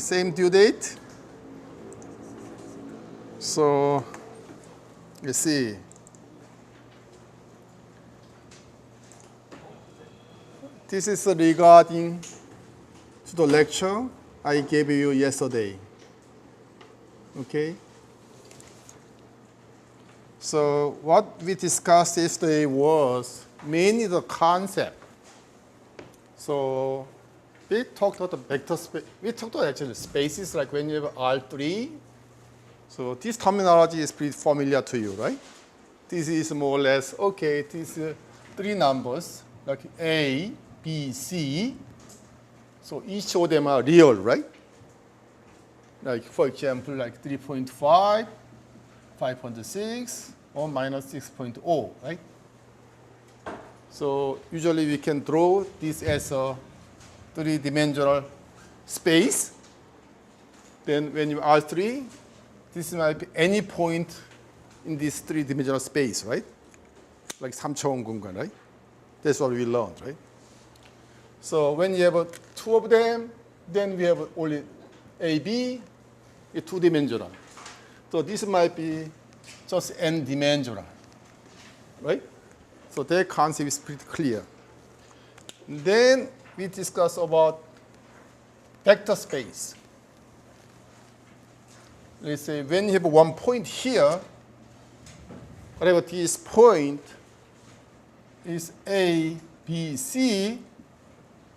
same due date. So you see, this is regarding to the lecture I gave you yesterday. Okay? So what we discussed yesterday was mainly the concept. So we talked about the vector space. We talked about actually spaces, like when you have R3. So this terminology is pretty familiar to you, right? This is more or less, okay, these three numbers, like A, B, C. So each of them are real, right? Like, for example, like 3.5, 5.6, or minus 6.0, right? So usually we can draw this as a three-dimensional space. Then when you R3, this might be any point in this three-dimensional space, right? Like 3차원 공간, right? That's what we learned, right? So when you have two of them, then we have only A, B, two-dimensional. So this might be just n-dimensional, right? So that concept is pretty clear. Then we discuss about vector space. Let's say when you have one point here, whatever this point is A, B, C,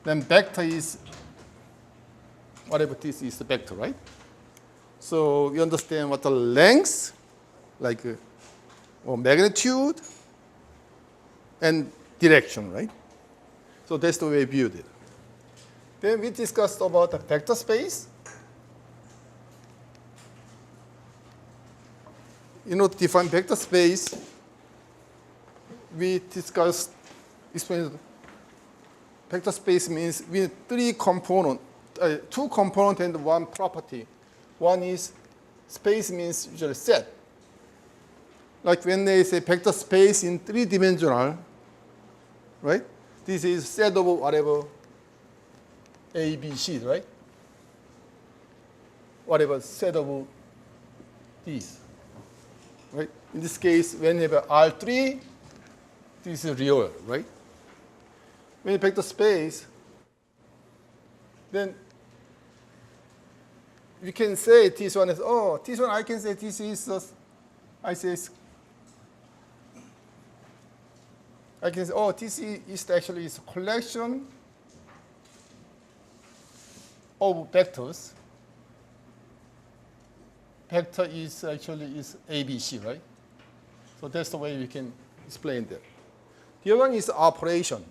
then vector is whatever this is the vector, right? So we understand what the length, like or magnitude, and direction, right? So that's the way we viewed it. Then we discussed about the vector space. You know, to define vector space, we discussed, explained vector space means we have three components, two components and one property. One is space means usually set. Like when they say vector space in three-dimensional, right? This is set of whatever A, B, C, right? Whatever set of these, right? In this case, when you have R3, this is real, right? When you vector space, then you can say this one is, oh, this one I can say this is, I can say, oh, this is actually is a collection of vectors. Vector is actually is ABC, right? So that's the way we can explain that. The other one is operation.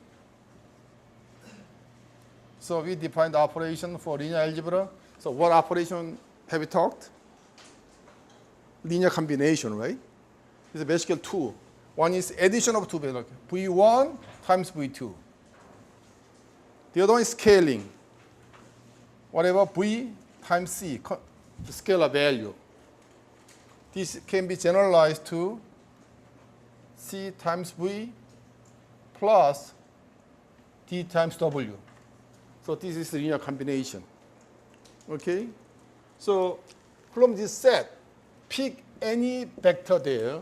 So we defined operation for linear algebra. So what operation have we talked? Linear combination, right? It's basically two. One is addition of two vectors, V1 times V2. The other one is scaling. Whatever V times C, the scalar value. This can be generalized to C times V plus D times W. So this is the linear combination. Okay? So from this set, pick any vector there,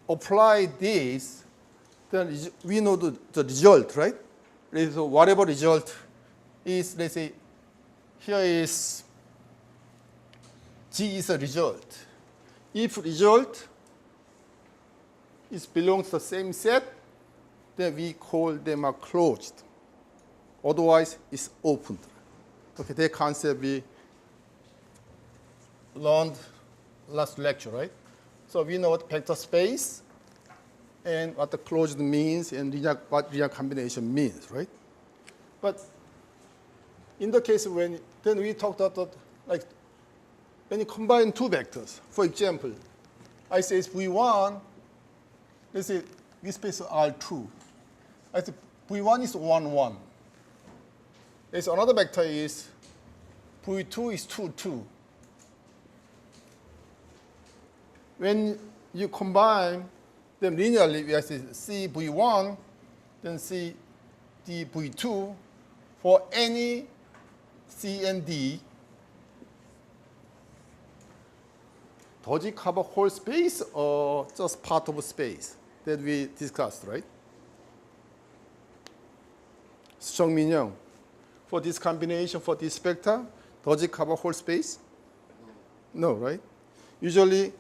apply this, then we know the result, right? So whatever result is, let's say, here is G is a result. If result belongs to the same set, then we call them closed. Otherwise, it's opened. Okay, that concept we learned last lecture, right? So we know what vector space and what the closed means and what linear combination means, right? But in the case when then we talked about like when you combine two vectors, for example, I say it's V1, let's say this space is R2. I say V1 is 1, 1. There's another vector is V2 is 2, 2. When you combine them linearly, we have C V1, then C D V2 for any C and D does it cover whole space or just part of space that we discussed, right? Seung-min Young, for this combination, for this vector, does it cover whole space? No, right? Usually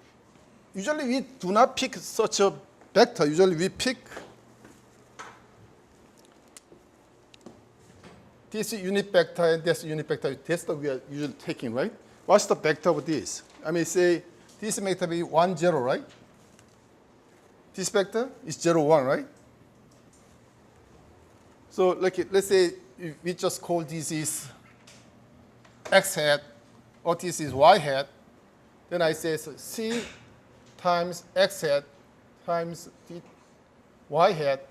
we do not pick such a vector. Usually we pick this unit vector and this unit vector. That's what we are usually taking, right? What's the vector of this? I mean, say this vector be 1, 0, right? This vector is 0, 1, right? So let's say we just call this is x hat, or this is y hat. Then I say so c times x hat times y hat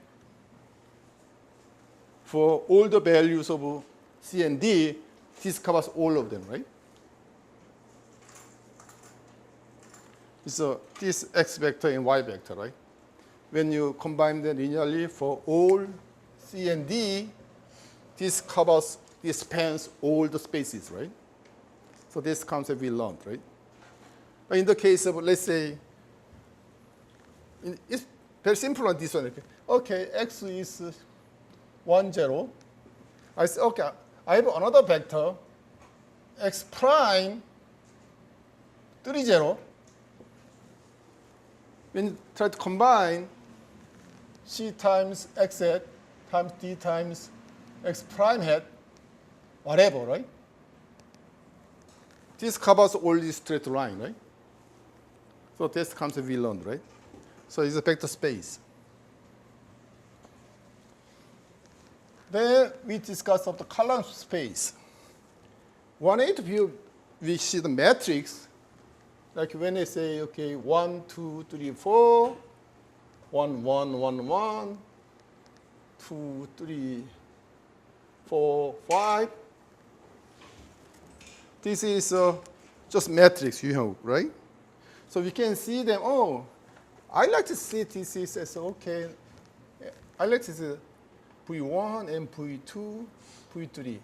for all the values of c and d. This covers all of them, right? So this x vector and y vector, right? When you combine them linearly for all C and D, this covers, this spans all the spaces, right? So this concept we learned, right? But in the case of, let's say, it's very simple on this one. Okay, x is 1, 0. I say, okay, I have another vector, x prime 3, 0. When you try to combine c times x hat times d times x prime hat, whatever, right? This covers all this straight line, right? So this concept we learned, right? So it's a vector space. Then we discussed of the column space. One way to view, we see the matrix, like when I say, okay, 1, 2, 3, 4, 1, 1, 1, 1, 2, 3, 4, 5. This is just matrix, right? So we can see them. Oh, I like to see this as okay. I like to see V1 and V2, V3.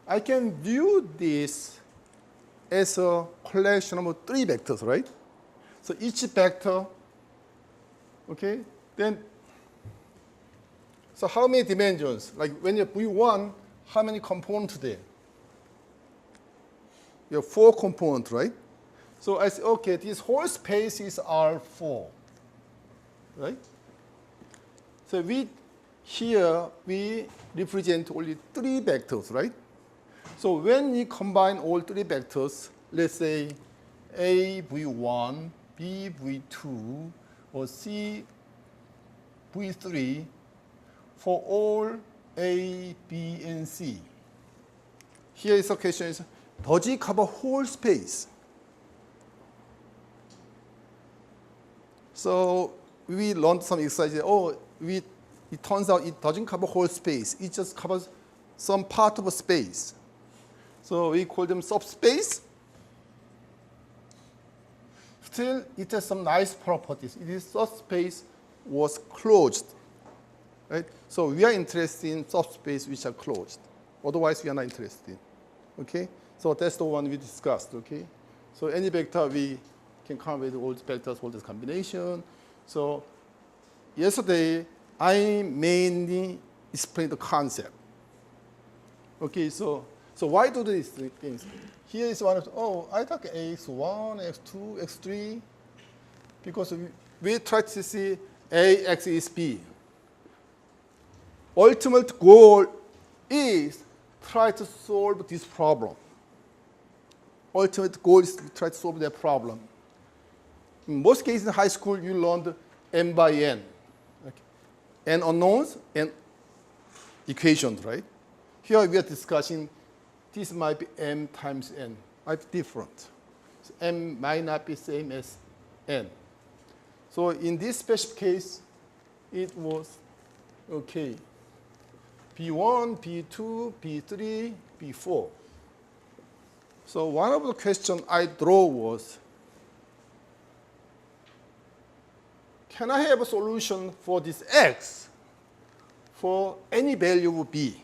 I can view this as a collection of 3 vectors, right? So each vector, okay, then, so how many dimensions? Like when you have V1, how many components there? You have 4 components, right? So I say, okay, this whole space is R4, right? So here we represent only 3 vectors, right? So when we combine all 3 vectors, let's say A V1, B V2, or C V3 for all A, B, and C. Here is the question is, does it cover whole space? So we learned some exercises. Oh, it turns out it doesn't cover whole space. It just covers some part of a space. So we call them subspace. Still, it has some nice properties. It is subspace was closed, right? So we are interested in subspace which are closed. Otherwise, we are not interested. Okay? So that's the one we discussed. Okay? So any vector we can come with all the vectors, all this combination. So yesterday I mainly explained the concept. Okay, so why do these things? Here is one of, oh, I took x1, x2, x3, because we try to see A, X is B. Ultimate goal is try to solve this problem. Ultimate goal is to try to solve that problem. In most cases in high school, you learned n by n. Okay. N unknowns and equations, right? Here we are discussing this might be m times n, might be different. So m might not be same as n. So in this special case, it was okay. B1, B2, B3, B4. So one of the questions I draw was, can I have a solution for this x for any value of b?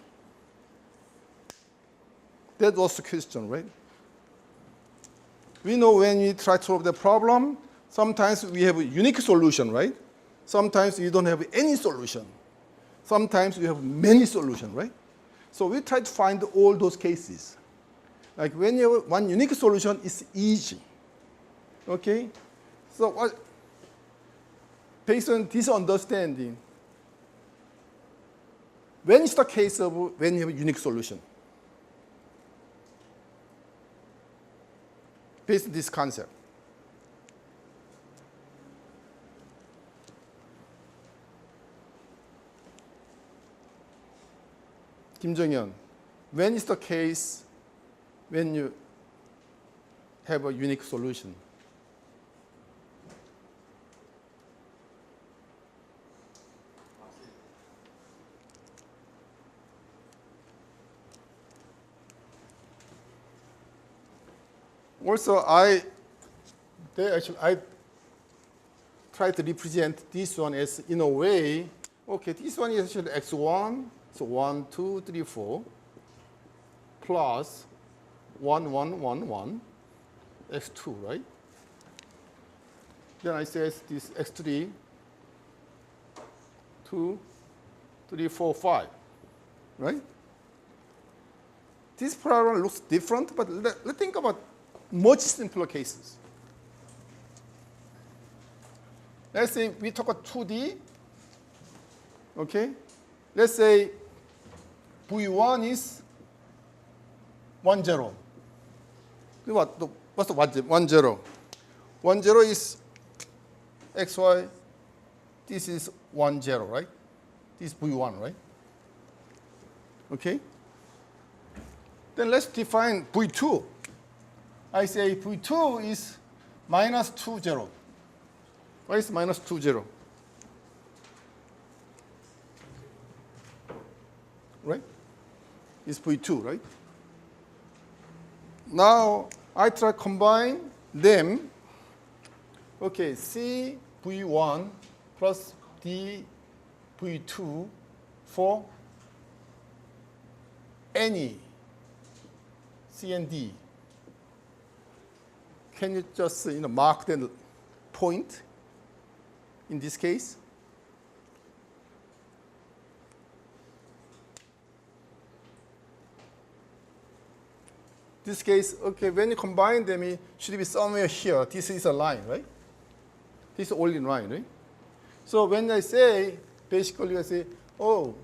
That was the question, right? we know when we try to solve the problem, sometimes we have a unique solution, right? Sometimes we don't have any solution. Sometimes we have many solutions, right? So we try to find all those cases. Like when you have one unique solution, it's easy. Okay? So what, based on this understanding, when is the case of when you have a unique solution? Based on this concept. Kim Jong-un, when is the case when you have a unique solution? Also, I try to represent this one as, in a way, okay, this one is actually x1, so 1, 2, 3, 4, plus 1, 1, 1, 1, x2, right? Then I say this x3, 2, 3, 4, 5, right? This problem looks different, but let's think about much simpler cases. Let's say we talk about 2D, okay? Let's say V1 is 1, 0. What's the 1, 0? 1, 0 is XY. This is 1, 0, right? This is V1, right? Okay? Then let's define V2. I say V2 is minus 2, 0. Why is minus 2, 0? Right? It's V2, right? Now, I try to combine them. Okay, C V1 plus D V2 for any C and D. Can you just mark the point in this case? This case, okay, when you combine them, it should be somewhere here. This is a line, right? This is only line, right? So when I say, basically I say, oh,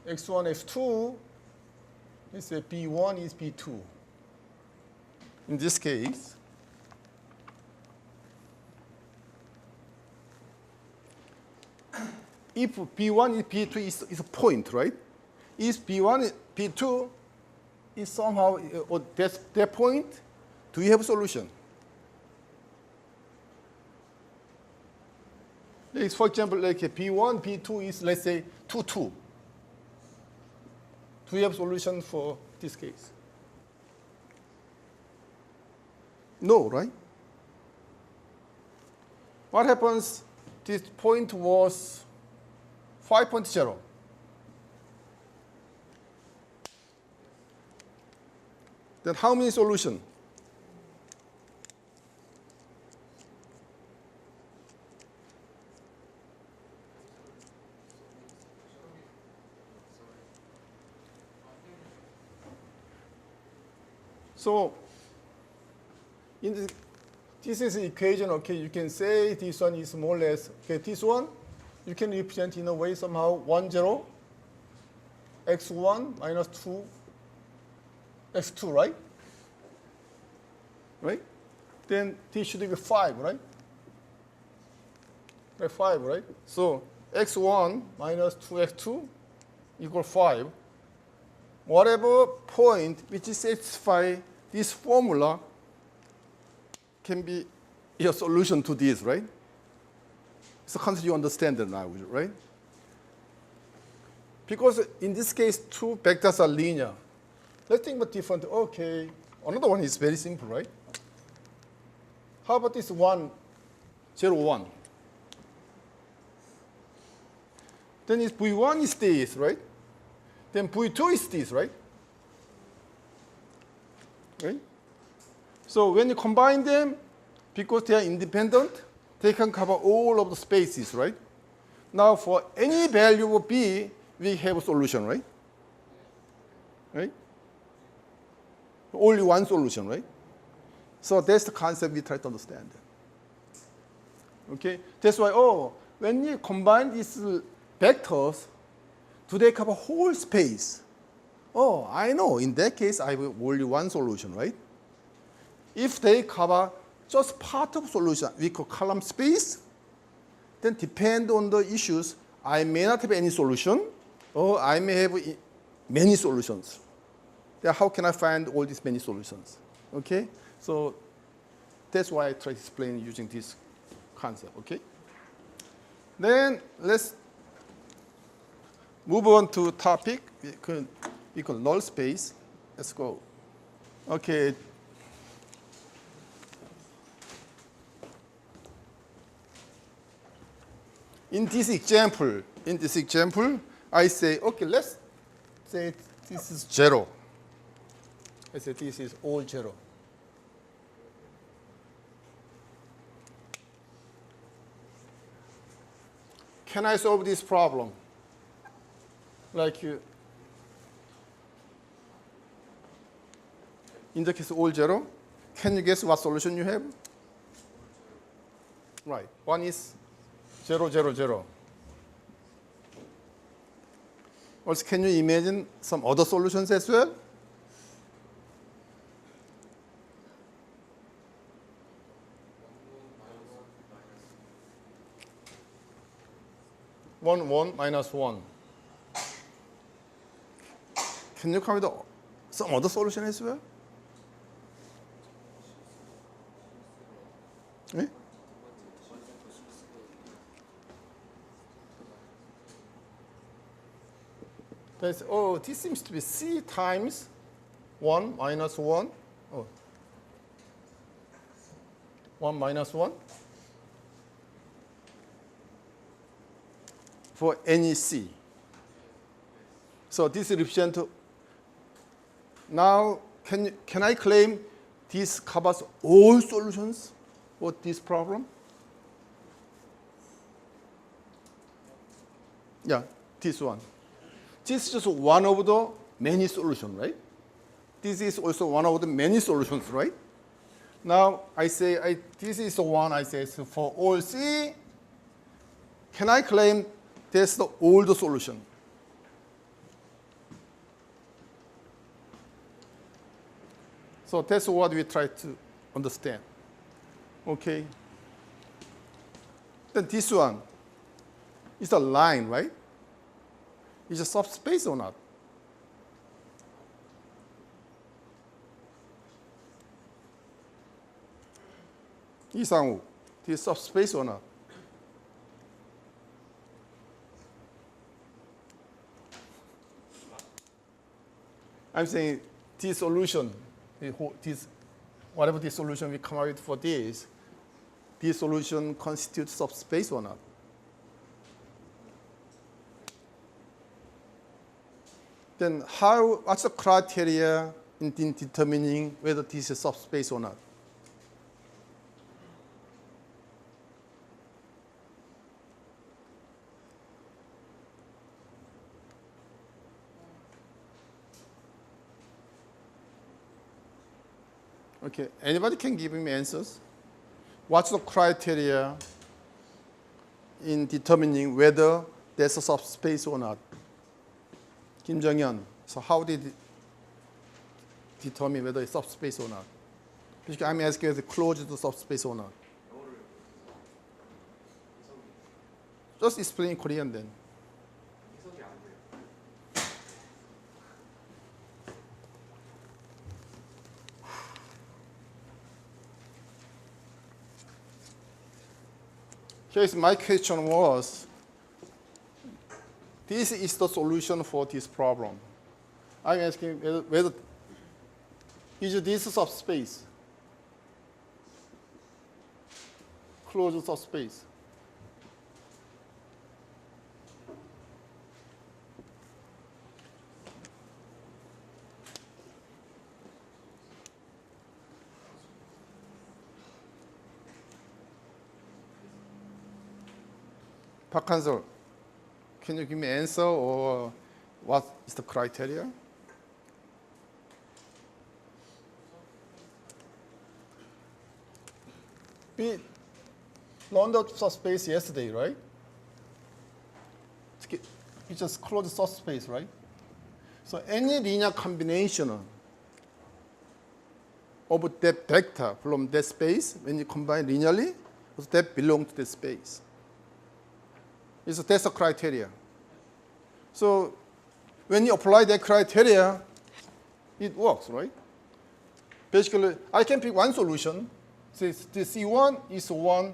x1, x2, let's say B1 is B2. In this case, if B1 is B2 is a point, right? If B1 B2 is somehow that point, do you have a solution? Like, for example, like B1, B2 is, let's say, 2, 2. Do we have a solution for this case? No, right? What happens? This point was 5.0. Then how many solutions? So this is an equation, okay, you can say this one is more or less, okay, this one, you can represent in a way somehow 1, 0, x1 minus 2, x2, right? Right? Then this should be 5, right? Right, 5, right? So x1 minus 2x2 equal 5. Whatever point which satisfies this formula can be your solution to this, right? So concept you understand it now, right? Because in this case, two vectors are linear. Let's think about different. Okay, another one is very simple, right? How about this 1, 0, 1? Then if V1 is this, right? Then V2 is this, right? Right? So when you combine them, because they are independent, they can cover all of the spaces, right? Now for any value of B, we have a solution, right? Right? Only one solution, right? So that's the concept we try to understand. Okay? That's why, when you combine these vectors, do they cover whole space? Oh, I know. In that case, I have only one solution, right? If they cover just part of solution, we call column space, then depend on the issues, I may not have any solution, or I may have many solutions. Then how can I find all these many solutions? Okay? So that's why I try to explain using this concept, okay? Then let's move on to topic. We call null space. Let's go. Okay. In this example, I say, okay, let's say this is 0. I say this is all 0. Can I solve this problem? Like in the case all 0, can you guess what solution you have? Right. One is 0, 0, 0. Also, can you imagine some other solutions as well? One, 1, minus 1. Can you come with some other solution as well? Eh? That's, this seems to be C times 1 minus 1. 1 minus 1 for any C. So this represents. Now, can I claim this covers all solutions for this problem? Yeah, this one. This is just one of the many solutions, right? This is also one of the many solutions, right? Now, I say, this is the one I say so for all C. Can I claim that's the old solution? So that's what we try to understand. Okay. Then this one is a line, right? Is a subspace or not? 이상우, this subspace or not? I'm saying this solution, whatever the solution we come out with for this solution constitutes subspace or not? Then what's the criteria in determining whether this is subspace or not? Okay, anybody can give me answers? What's the criteria in determining whether there's a subspace or not? Kim Jong-un, so how did it determine whether it's subspace or not? Because I'm asking is it closed to subspace or not? Just explain in Korean then. Here's my question was, this is the solution for this problem. I'm asking whether is this subspace, closed subspace. Park Hansel, can you give me answer or what is the criteria? We learned the subspace yesterday, right? We just close the subspace, right? So any linear combination of that vector from that space, when you combine linearly, that belongs to the space. So that's the criteria. So when you apply that criteria, it works, right? Basically, I can pick one solution. Say the C1 is 1,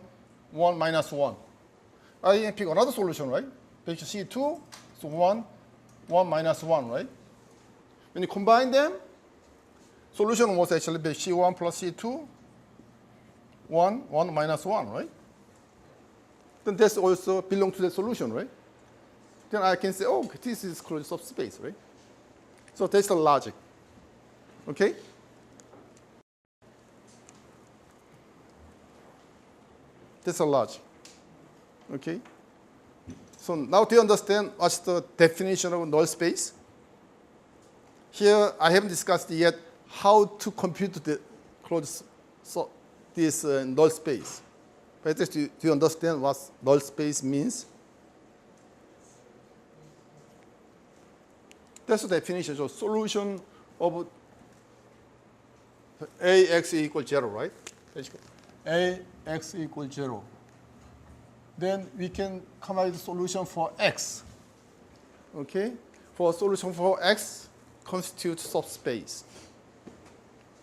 1 minus 1. I can pick another solution, right? Basically, C2 is 1, 1 minus 1, right? When you combine them, solution was actually C1 plus C2, 1, 1 minus 1, right? Then this also belongs to the solution, right? Then I can say, oh, this is closed subspace, right? So that's the logic, okay? That's the logic, okay? So now do you understand what's the definition of null space? Here, I haven't discussed yet how to compute the closed this null space. But do you understand what null space means? That's the definition. So solution of Ax equals 0, right? Ax equals 0. Then we can come up with a solution for x. Okay? For a solution for x constitutes subspace.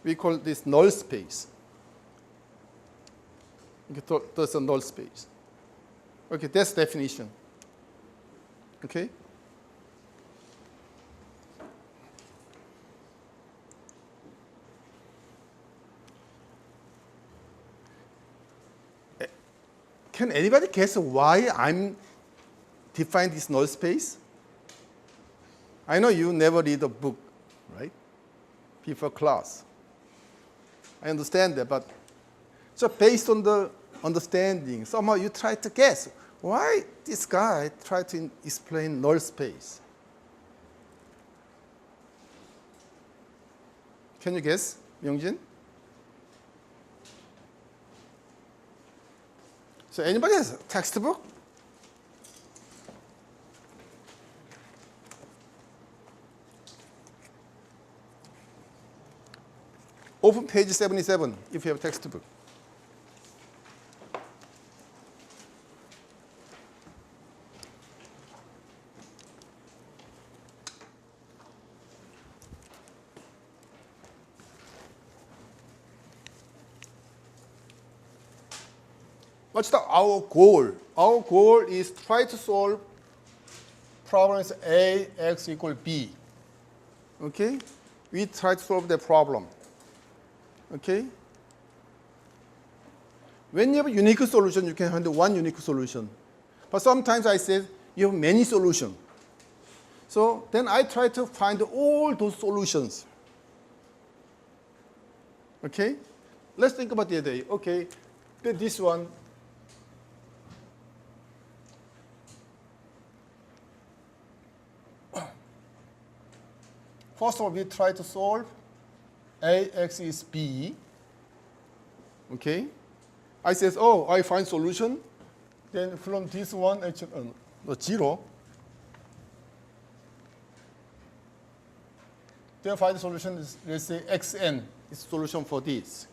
We call this null space. Okay, that's a null space. Okay, that's definition. Okay? Can anybody guess why I'm define this null space? I know you never read a book, right? Before class. I understand that, but just based on the understanding, somehow you try to guess why this guy tried to explain null space. Can you guess, Myungjin? So anybody has a textbook? Open page 77 if you have a textbook. What's our goal? Our goal is try to solve problems A, X equal B. Okay? We try to solve the problem. Okay? When you have a unique solution, you can handle one unique solution. But sometimes I say you have many solutions. So then I try to find all those solutions. Okay? Let's think about the other day. Okay, this one. First of all, we try to solve Ax is B. Okay? I says, oh, I find solution. Then from this one, actually, 0. Then find the solution is, let's say, xn is solution for this.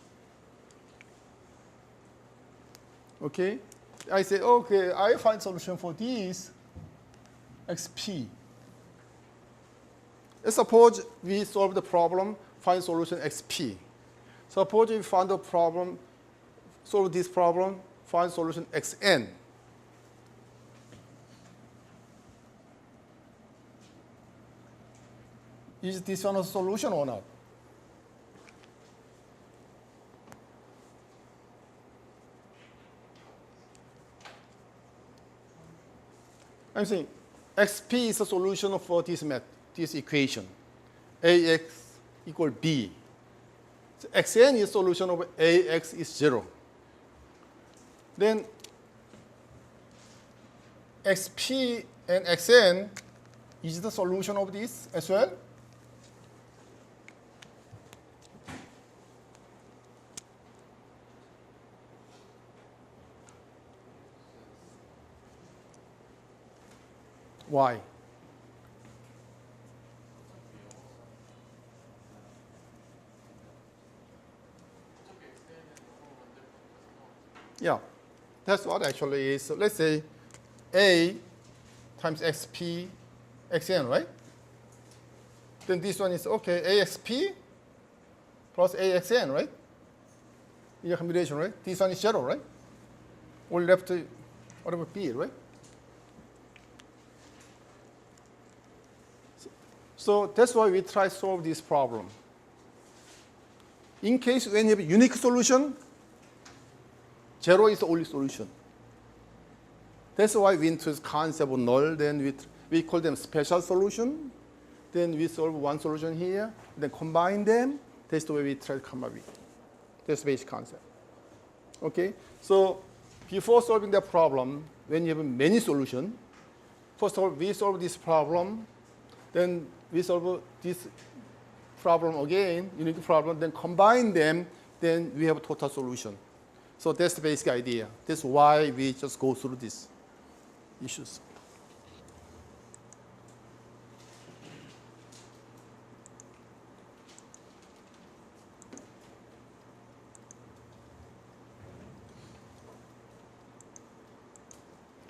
Okay? I say, okay, I find solution for this, xp. Let's suppose we solve the problem, find solution xp. Suppose we found the problem, solve this problem, find solution xn. Is this one a solution or not? I'm saying xp is a solution for this equation. Ax equal b. So xn is solution of Ax is 0. Then xp and xn is the solution of this as well? Why? Yeah, that's what actually is. So let's say A times xp, xn, right? Then this one is, okay, axp plus axn, right? In your combination, right? This one is 0, right? All left, whatever B, right? So that's why we try to solve this problem. In case when you have a unique solution, 0 is the only solution. That's why we introduce concept of null. Then we call them special solution. Then we solve one solution here. Then combine them. That's the way we try to come up with. That's the basic concept. Okay. So before solving the problem, when you have many solutions, first of all, we solve this problem. Then we solve this problem again, unique problem. Then combine them. Then we have a total solution. So that's the basic idea. That's why we just go through these issues.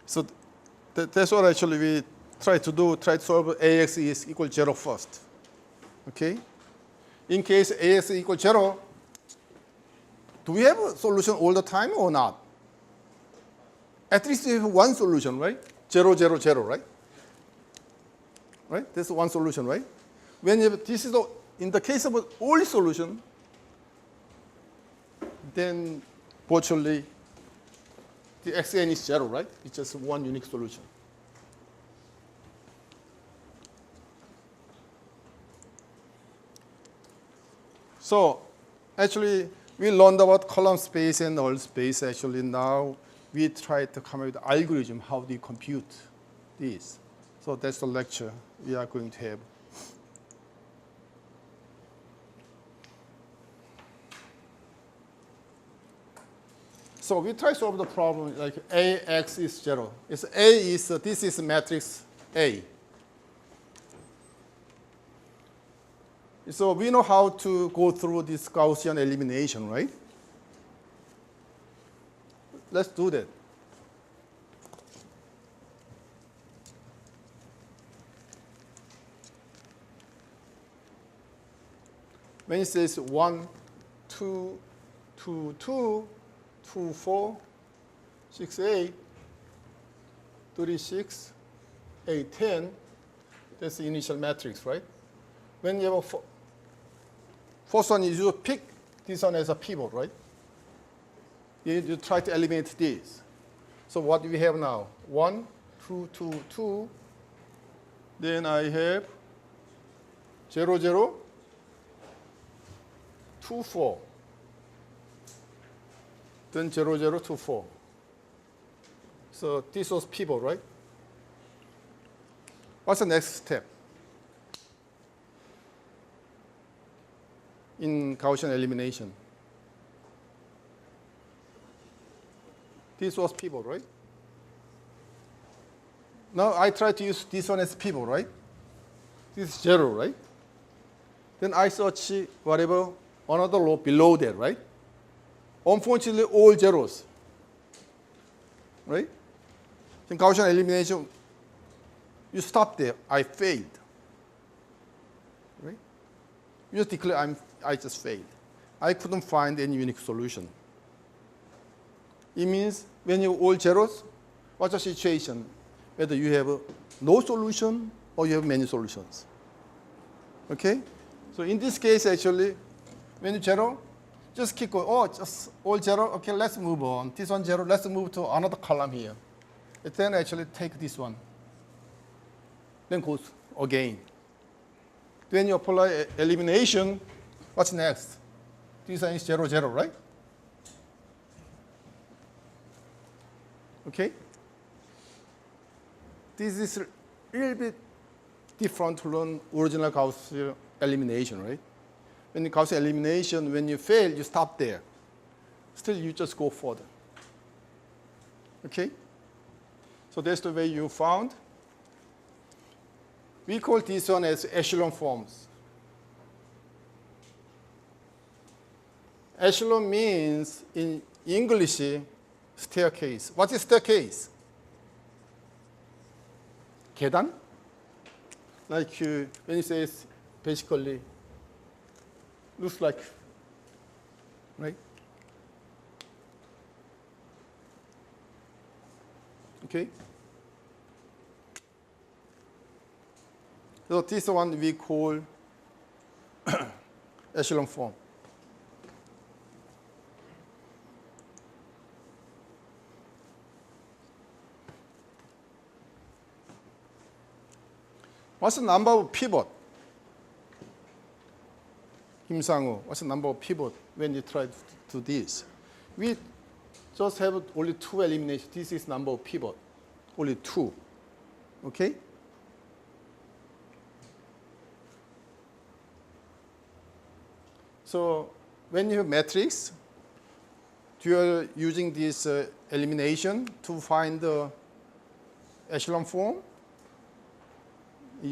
So that's what actually we try to do, try to solve AX is equal 0 first. Okay? In case AX is equal 0, do we have a solution all the time or not? At least we have one solution, right? 0, 0, 0, right? Right? That's one solution, right? When you have, this is in the case of an only solution, then virtually the xn is 0, right? It's just one unique solution. So actually, we learned about column space and null space. Actually, now we try to come up with an algorithm how do you compute this. So that's the lecture we are going to have. So we try to solve the problem like AX is 0. It's A is, this is matrix A. So we know how to go through this Gaussian elimination, right? Let's do that. When it says 1, 2, 2, 2, 2, 4, 6, 8, 36, 8, 10, that's the initial matrix, right? When you have a first one, you pick this one as a pivot, right? You try to eliminate this. So what do we have now? 1, 2, 2, 2. Then I have 0, 0, 2, 4. Then 0, 0, 2, 4. So this was pivot, right? What's the next step in Gaussian elimination? This was pivot, right? Now I try to use this one as pivot, right? This is 0, right? Then I search whatever another row below that, right? Unfortunately, all zeros, right? In Gaussian elimination, you stop there. I failed, right? You just declare I just failed. I couldn't find any unique solution. It means when you have all zeros, what's the situation? Whether you have no solution or you have many solutions. Okay? So in this case, actually, when you 0, just keep going. Oh, just all 0. Okay, let's move on. This one 0. Let's move to another column here. And then actually take this one. Then goes again. When you apply elimination, what's next? This one is 0, 0, right? Okay? this is a little bit different from original Gaussian elimination, right? When in Gaussian elimination, when you fail, you stop there. Still, you just go further. Okay? So that's the way you found. We call this one as echelon forms. Echelon means in English staircase. What is staircase? 계단? Like when you say it's basically looks like, right? Okay. So this one we call echelon form. What's the number of pivot? Kim Sang-woo, what's the number of pivot when you try to do this? We just have only 2 eliminations. This is number of pivot, only 2. Okay? So when you have matrix, you are using this elimination to find the echelon form.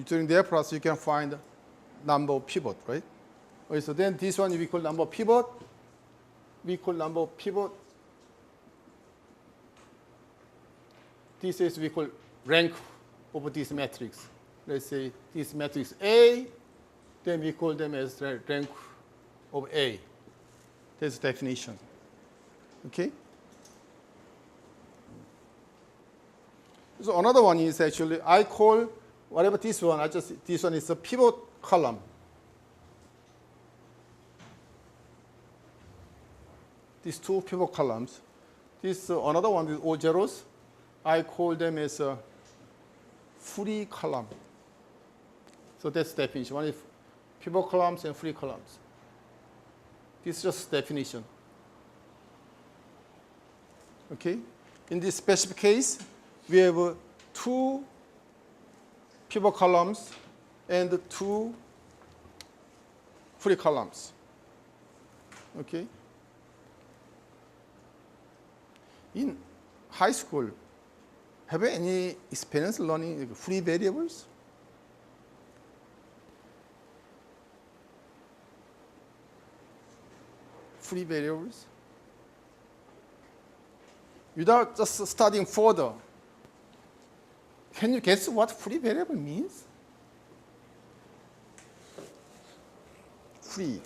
During that process, you can find number of pivot, right? Okay, so then this one we call number of pivot. We call number of pivot. This is we call rank of this matrix. Let's say this matrix A, then we call them as rank of A. That's the definition. Okay? So another one is actually I call whatever this one, this one is a pivot column. These 2 pivot columns. This another one with all zeros. I call them as a free column. So that's the definition. One is pivot columns and free columns. This is just definition. Okay? In this specific case, we have 2 pivot columns and 2 free columns. Okay? In high school, have you any experience learning free variables? Free variables? Without just studying further, can you guess what free variable means? Free.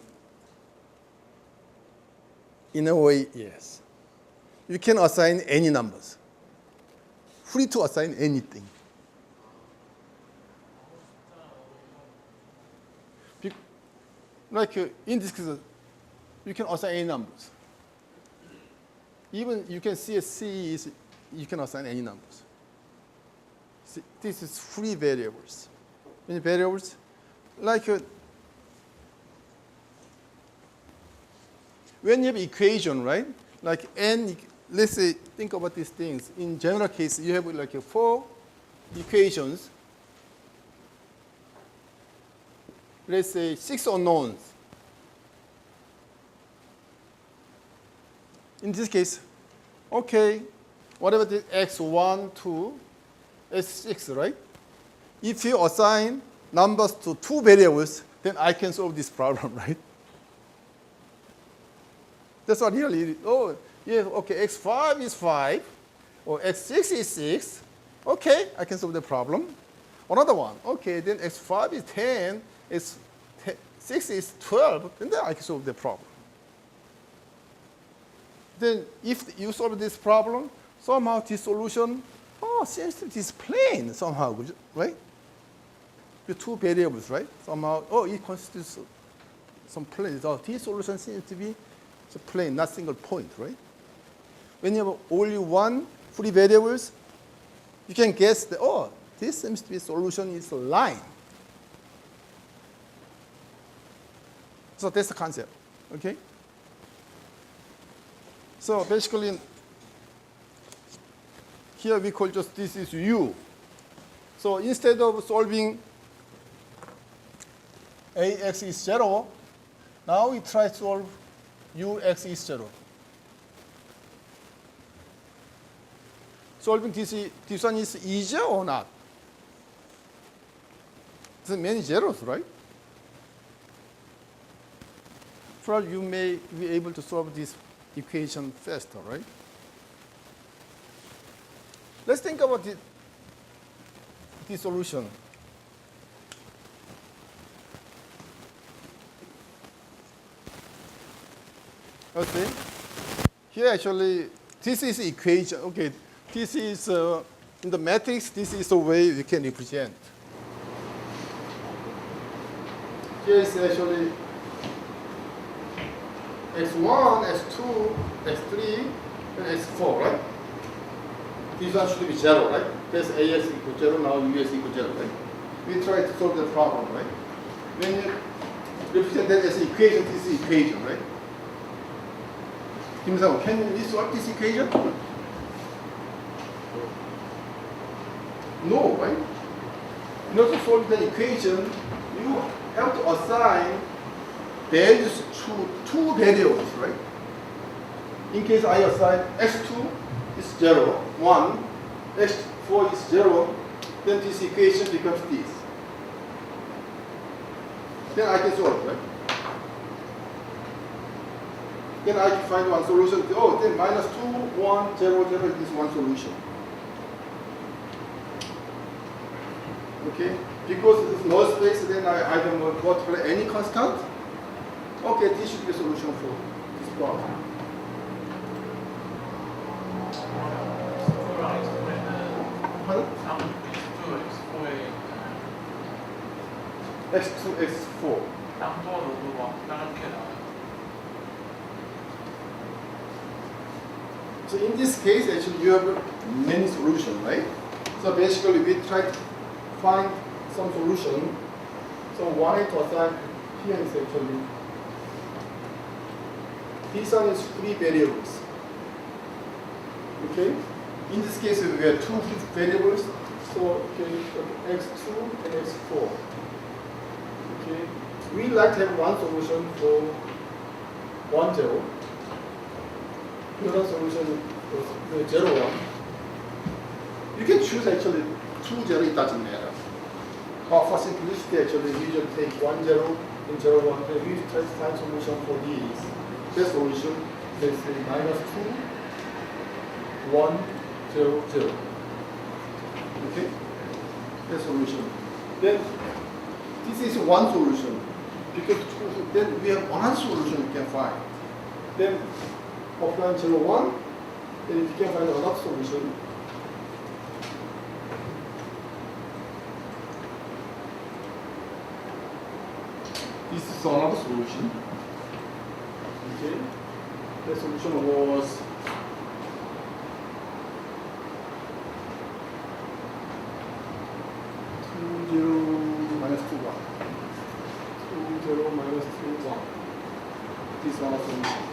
In a way, yes. You can assign any numbers. Free to assign anything. Like in this case, you can assign any numbers. Even you can see a C is, you can assign any numbers. See, this is free variables. Many variables, like when you have equation, right? Like n, let's say, think about these things. In general case, you have like 4 equations. Let's say 6 unknowns. In this case, okay, whatever the x1, 2, s6, right? If you assign numbers to 2 variables, then I can solve this problem, right? That's what really, oh, yeah, okay, x5 is 5, or x6 is 6. Okay, I can solve the problem. Another one, okay, then x5 is 10, x6 is 12, and then I can solve the problem. Then if you solve this problem, somehow this solution, seems to be plain somehow, right? The 2 variables, right? Somehow, it constitutes some plane. So this solution seems to be plain, not single point, right? When you have only 1 free variables, you can guess that, this seems to be solution is a line. So that's the concept, okay? So basically, here we call just this is U. So instead of solving ax is 0, now we try to solve ux is 0. Solving this one is easier or not? There's many zeros, right? Probably you may be able to solve this equation faster, right? Let's think about the solution. Okay. Here actually, this is equation. Okay, this is in the matrix. This is the way we can represent. Here is actually x1, x2, x3, and x4, right? This one should be 0, right? That's AS equals 0, now US equals 0, right? We try to solve the problem, right? When you represent that as equation, this is equation, right? Kim Sang, can we solve this equation? No, right? In order to solve the equation, you have to assign values to two variables, right? In case I assign x2 is 0, 1, x4 is 0, then this equation becomes this. Then I can solve, right? Then I can find one solution. Oh, then minus 2, 1, 0, 0 is one solution. Okay? Because there's no space, then I don't multiply any constant. Okay, this should be a solution for this problem. Pardon? x2, x4. So in this case, actually, you have many solutions, right? So basically, we try to find some solution. So one to assign here is actually, this one is three variables. Okay? In this case, we have two variables. So, okay, x2 and x4. Okay? We like to have one solution for 1, 0. Another solution is 0, 1. You can choose actually 2, 0, it doesn't matter. But for simplicity, actually, we just take 1, 0 and 0, 1. Then we try to find solution for these. The solution, let's say minus 2, 1, 0, 0. Okay? The solution. Then this is one solution. Because then we have one solution we can find. Then apply 0, 1, then you can find another solution. This is another solution. Okay. The solution was minus 2, 1. 2, 0, minus 2, 1. This one is solution.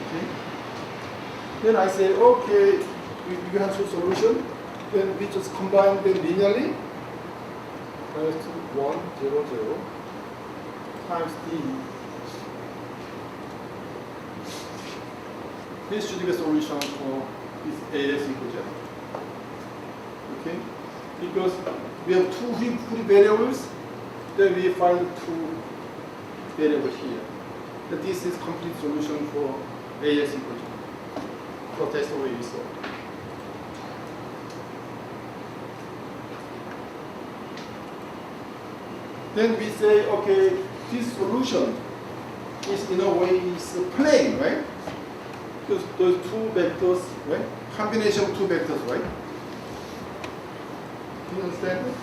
Okay. Then I say, okay, we have two solutions. Then we just combine them linearly. Minus 2, 1, 0, 0 times d. This should be a solution for this AS equals 0. Okay? Because we have two free variables, then we find two variables here. That this is complete solution for AS equals 0. So that's the way we solve. Then we say, okay, this solution is in a way is plane, right? Because those two vectors, right? Combination of two vectors, right? Do you understand?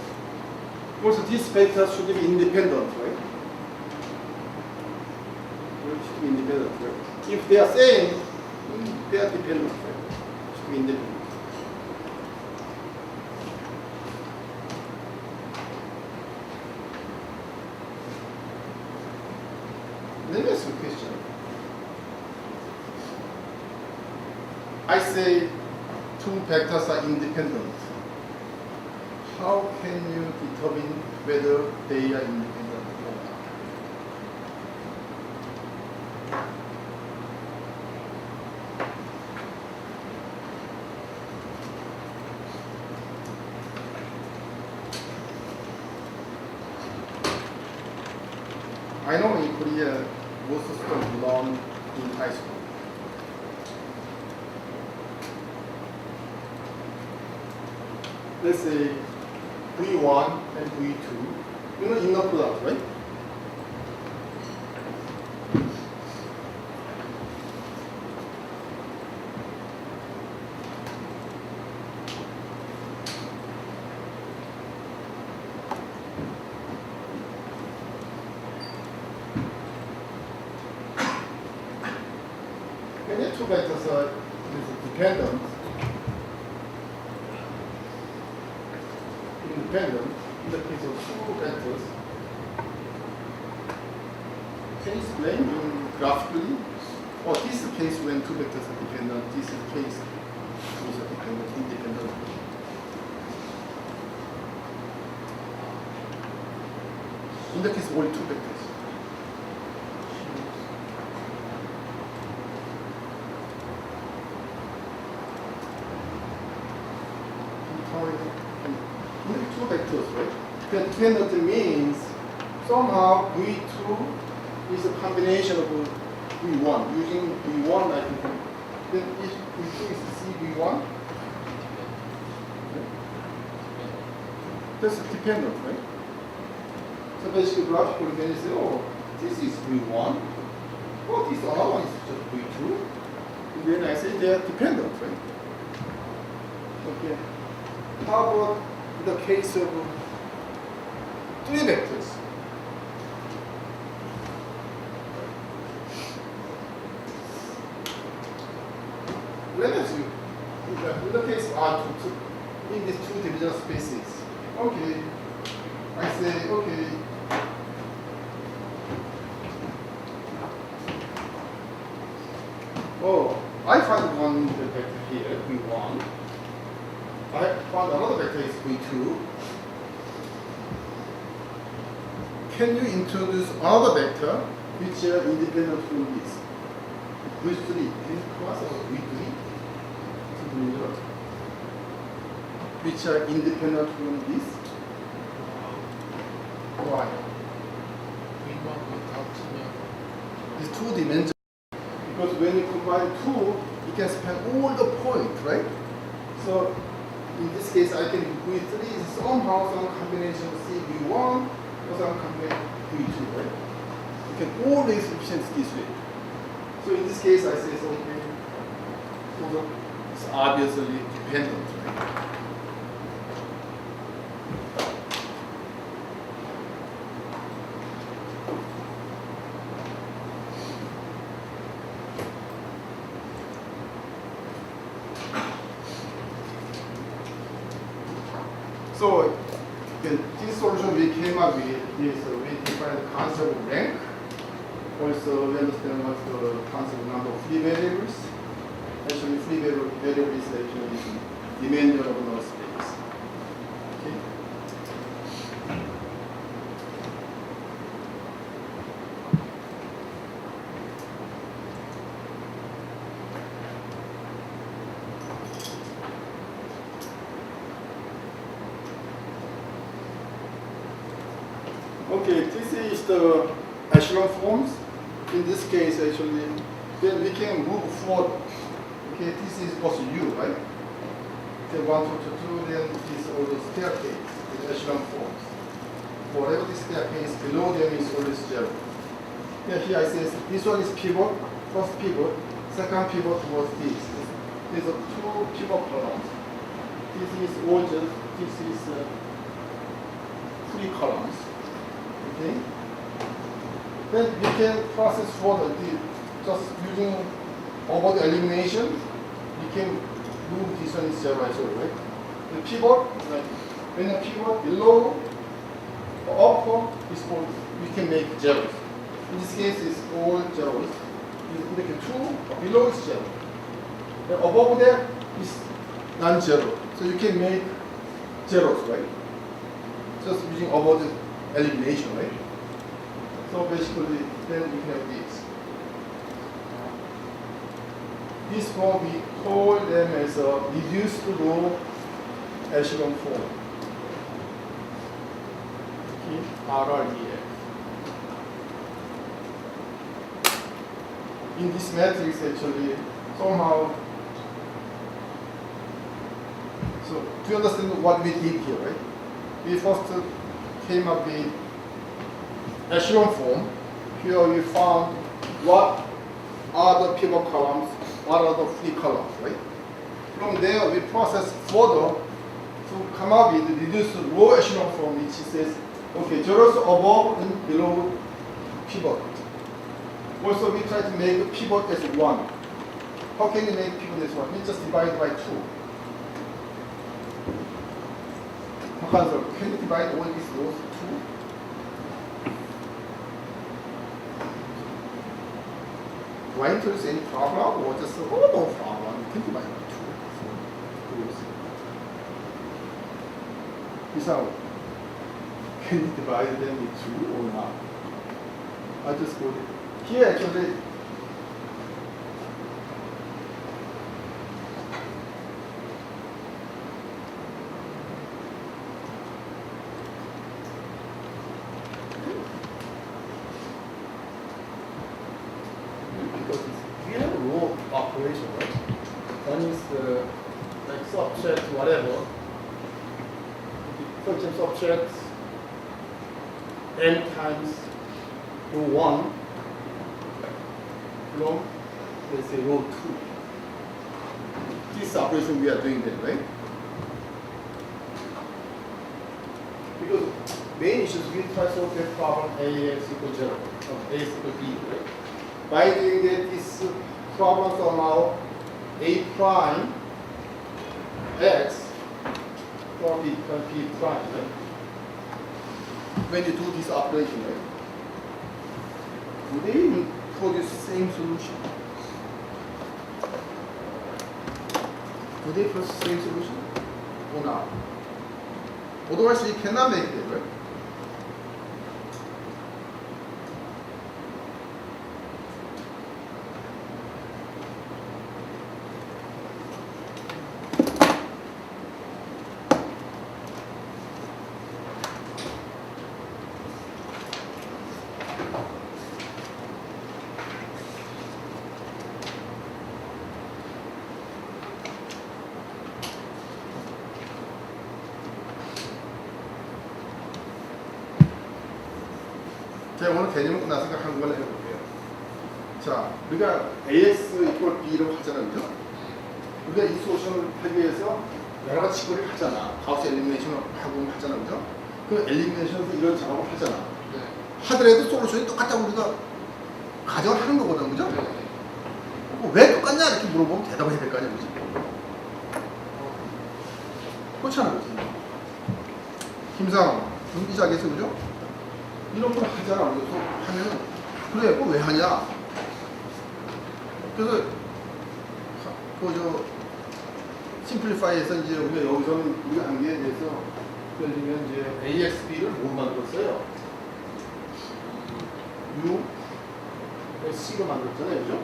Also, these vectors should be independent, right? They should be independent, right? If they are same, they are dependent, right? Should be independent. Let me ask you a question. I say two vectors are independent. how can you determine whether they are independent or not? I know in Korea, most students learn in high school. Let's say V1 and V2, you know inner product, right? When the two vectors are dependent, independent, in the case of two vectors, can you explain graphically? Oh, this is the case when two vectors are dependent, this is the case both are dependent, independent. In the case of only two vectors. Two vectors, right? Then dependent means somehow V2 is a combination of V1. Using V1, I can then if V2 is CV1, that's dependent, right? So basically graphically then you say, oh, this is V1, oh, this other one is just V2. And then I say they are dependent, right? Okay. How about the case of three vectors? Let us see. In the case of R2, in these two divisional spaces, okay, I say, okay, oh, I find one vector here, V1. I found another vector is V2. Can you introduce another vector which are independent from this? V3. Can you cross over V3? Which are independent from this? Why? It's two dimensional. Because when you combine two, you can span all the points, right? So in this case, I can V3 is somehow some combination of CV1 or some combination of V2, right? You can always represent this way. So in this case, I say something. So it's obviously dependent, right? So this solution we came up with is we define the concept of rank. Also, we understand what's the concept of number of free variables. Actually, free variable is actually the dimension of null space. Okay. Okay, this is the echelon forms. In this case, actually, then we can move forward. Okay, this is also U, right? Then 1, 2, 2, 2, then this is all the staircase, the echelon forms. Whatever the staircase below them is always 0. Yeah, here I say this one is pivot, first pivot, second pivot was this. These are two pivot columns. This is all just, this is 3 columns. Okay. Then we can process further. Just using over the elimination, we can move this one is 0 as well, right? The pivot, like when the pivot below or upper is called, we can make zeros. In this case, it's all zeros. In the 2 below is 0. Then above there is non-zero. So you can make zeros, right? just using avoid elimination, right? So basically, then we have this. This form we call them as a reduced row echelon form. RREF. In this matrix, actually, somehow. So, do you understand what we did here, right? We first came up with echelon form. Here we found what are the pivot columns, what are the free columns, right? From there, we process further to come up with reduced row echelon form, which says, okay, zeros above and below pivot. Also, we try to make pivot as 1. How can you make pivot as 1? We just divide by 2. Can you divide all these rows 2? Do I introduce any problem or just, oh, no problem, you can divide by 2. So, can you divide them with 2 or not? I just go here actually. Because we have a row operation, right? One is like subject, whatever. For example, subject n times row 1 from, let's say, row 2. This operation we are doing then, right? Because main issues we try to solve that problem AX equals 0, or AX equals B, right? By doing that, this problem somehow A prime X from B prime, right? When you do this operation, right? Do they produce the same solution? Do they produce the same solution or not? Otherwise, you cannot make it, right? 제가 오늘 개념은 끝났으니까 한국말로 해볼게요. 자, 우리가 AX 이퀄 B라고 하잖아요, 그죠? 우리가 이 소션을 하기 위해서 여러 가지 직거리를 하잖아. 가우스 엘리미네이션을 하고 하잖아, 그죠? 그 엘리미네이션에서 이런 작업을 하잖아. 네. 하더라도 솔루션이 똑같다고 우리가 가정을 하는 거거든, 그죠? 네. 왜 똑같냐 이렇게 물어보면 대답을 해야 될 거 아니야, 그지? 그렇잖아, 그지? 김상, 기자겠어, 그죠? 이런 걸 하잖아. 그래서 하면은 그래, 그거 왜 하냐? 그래서 심플리파이에서 이제 우리가 여기서는 우리가 한 게 대해서 예를 들면 이제 AXB를 못 만들었어요. U, C로 만들었잖아요, 그죠?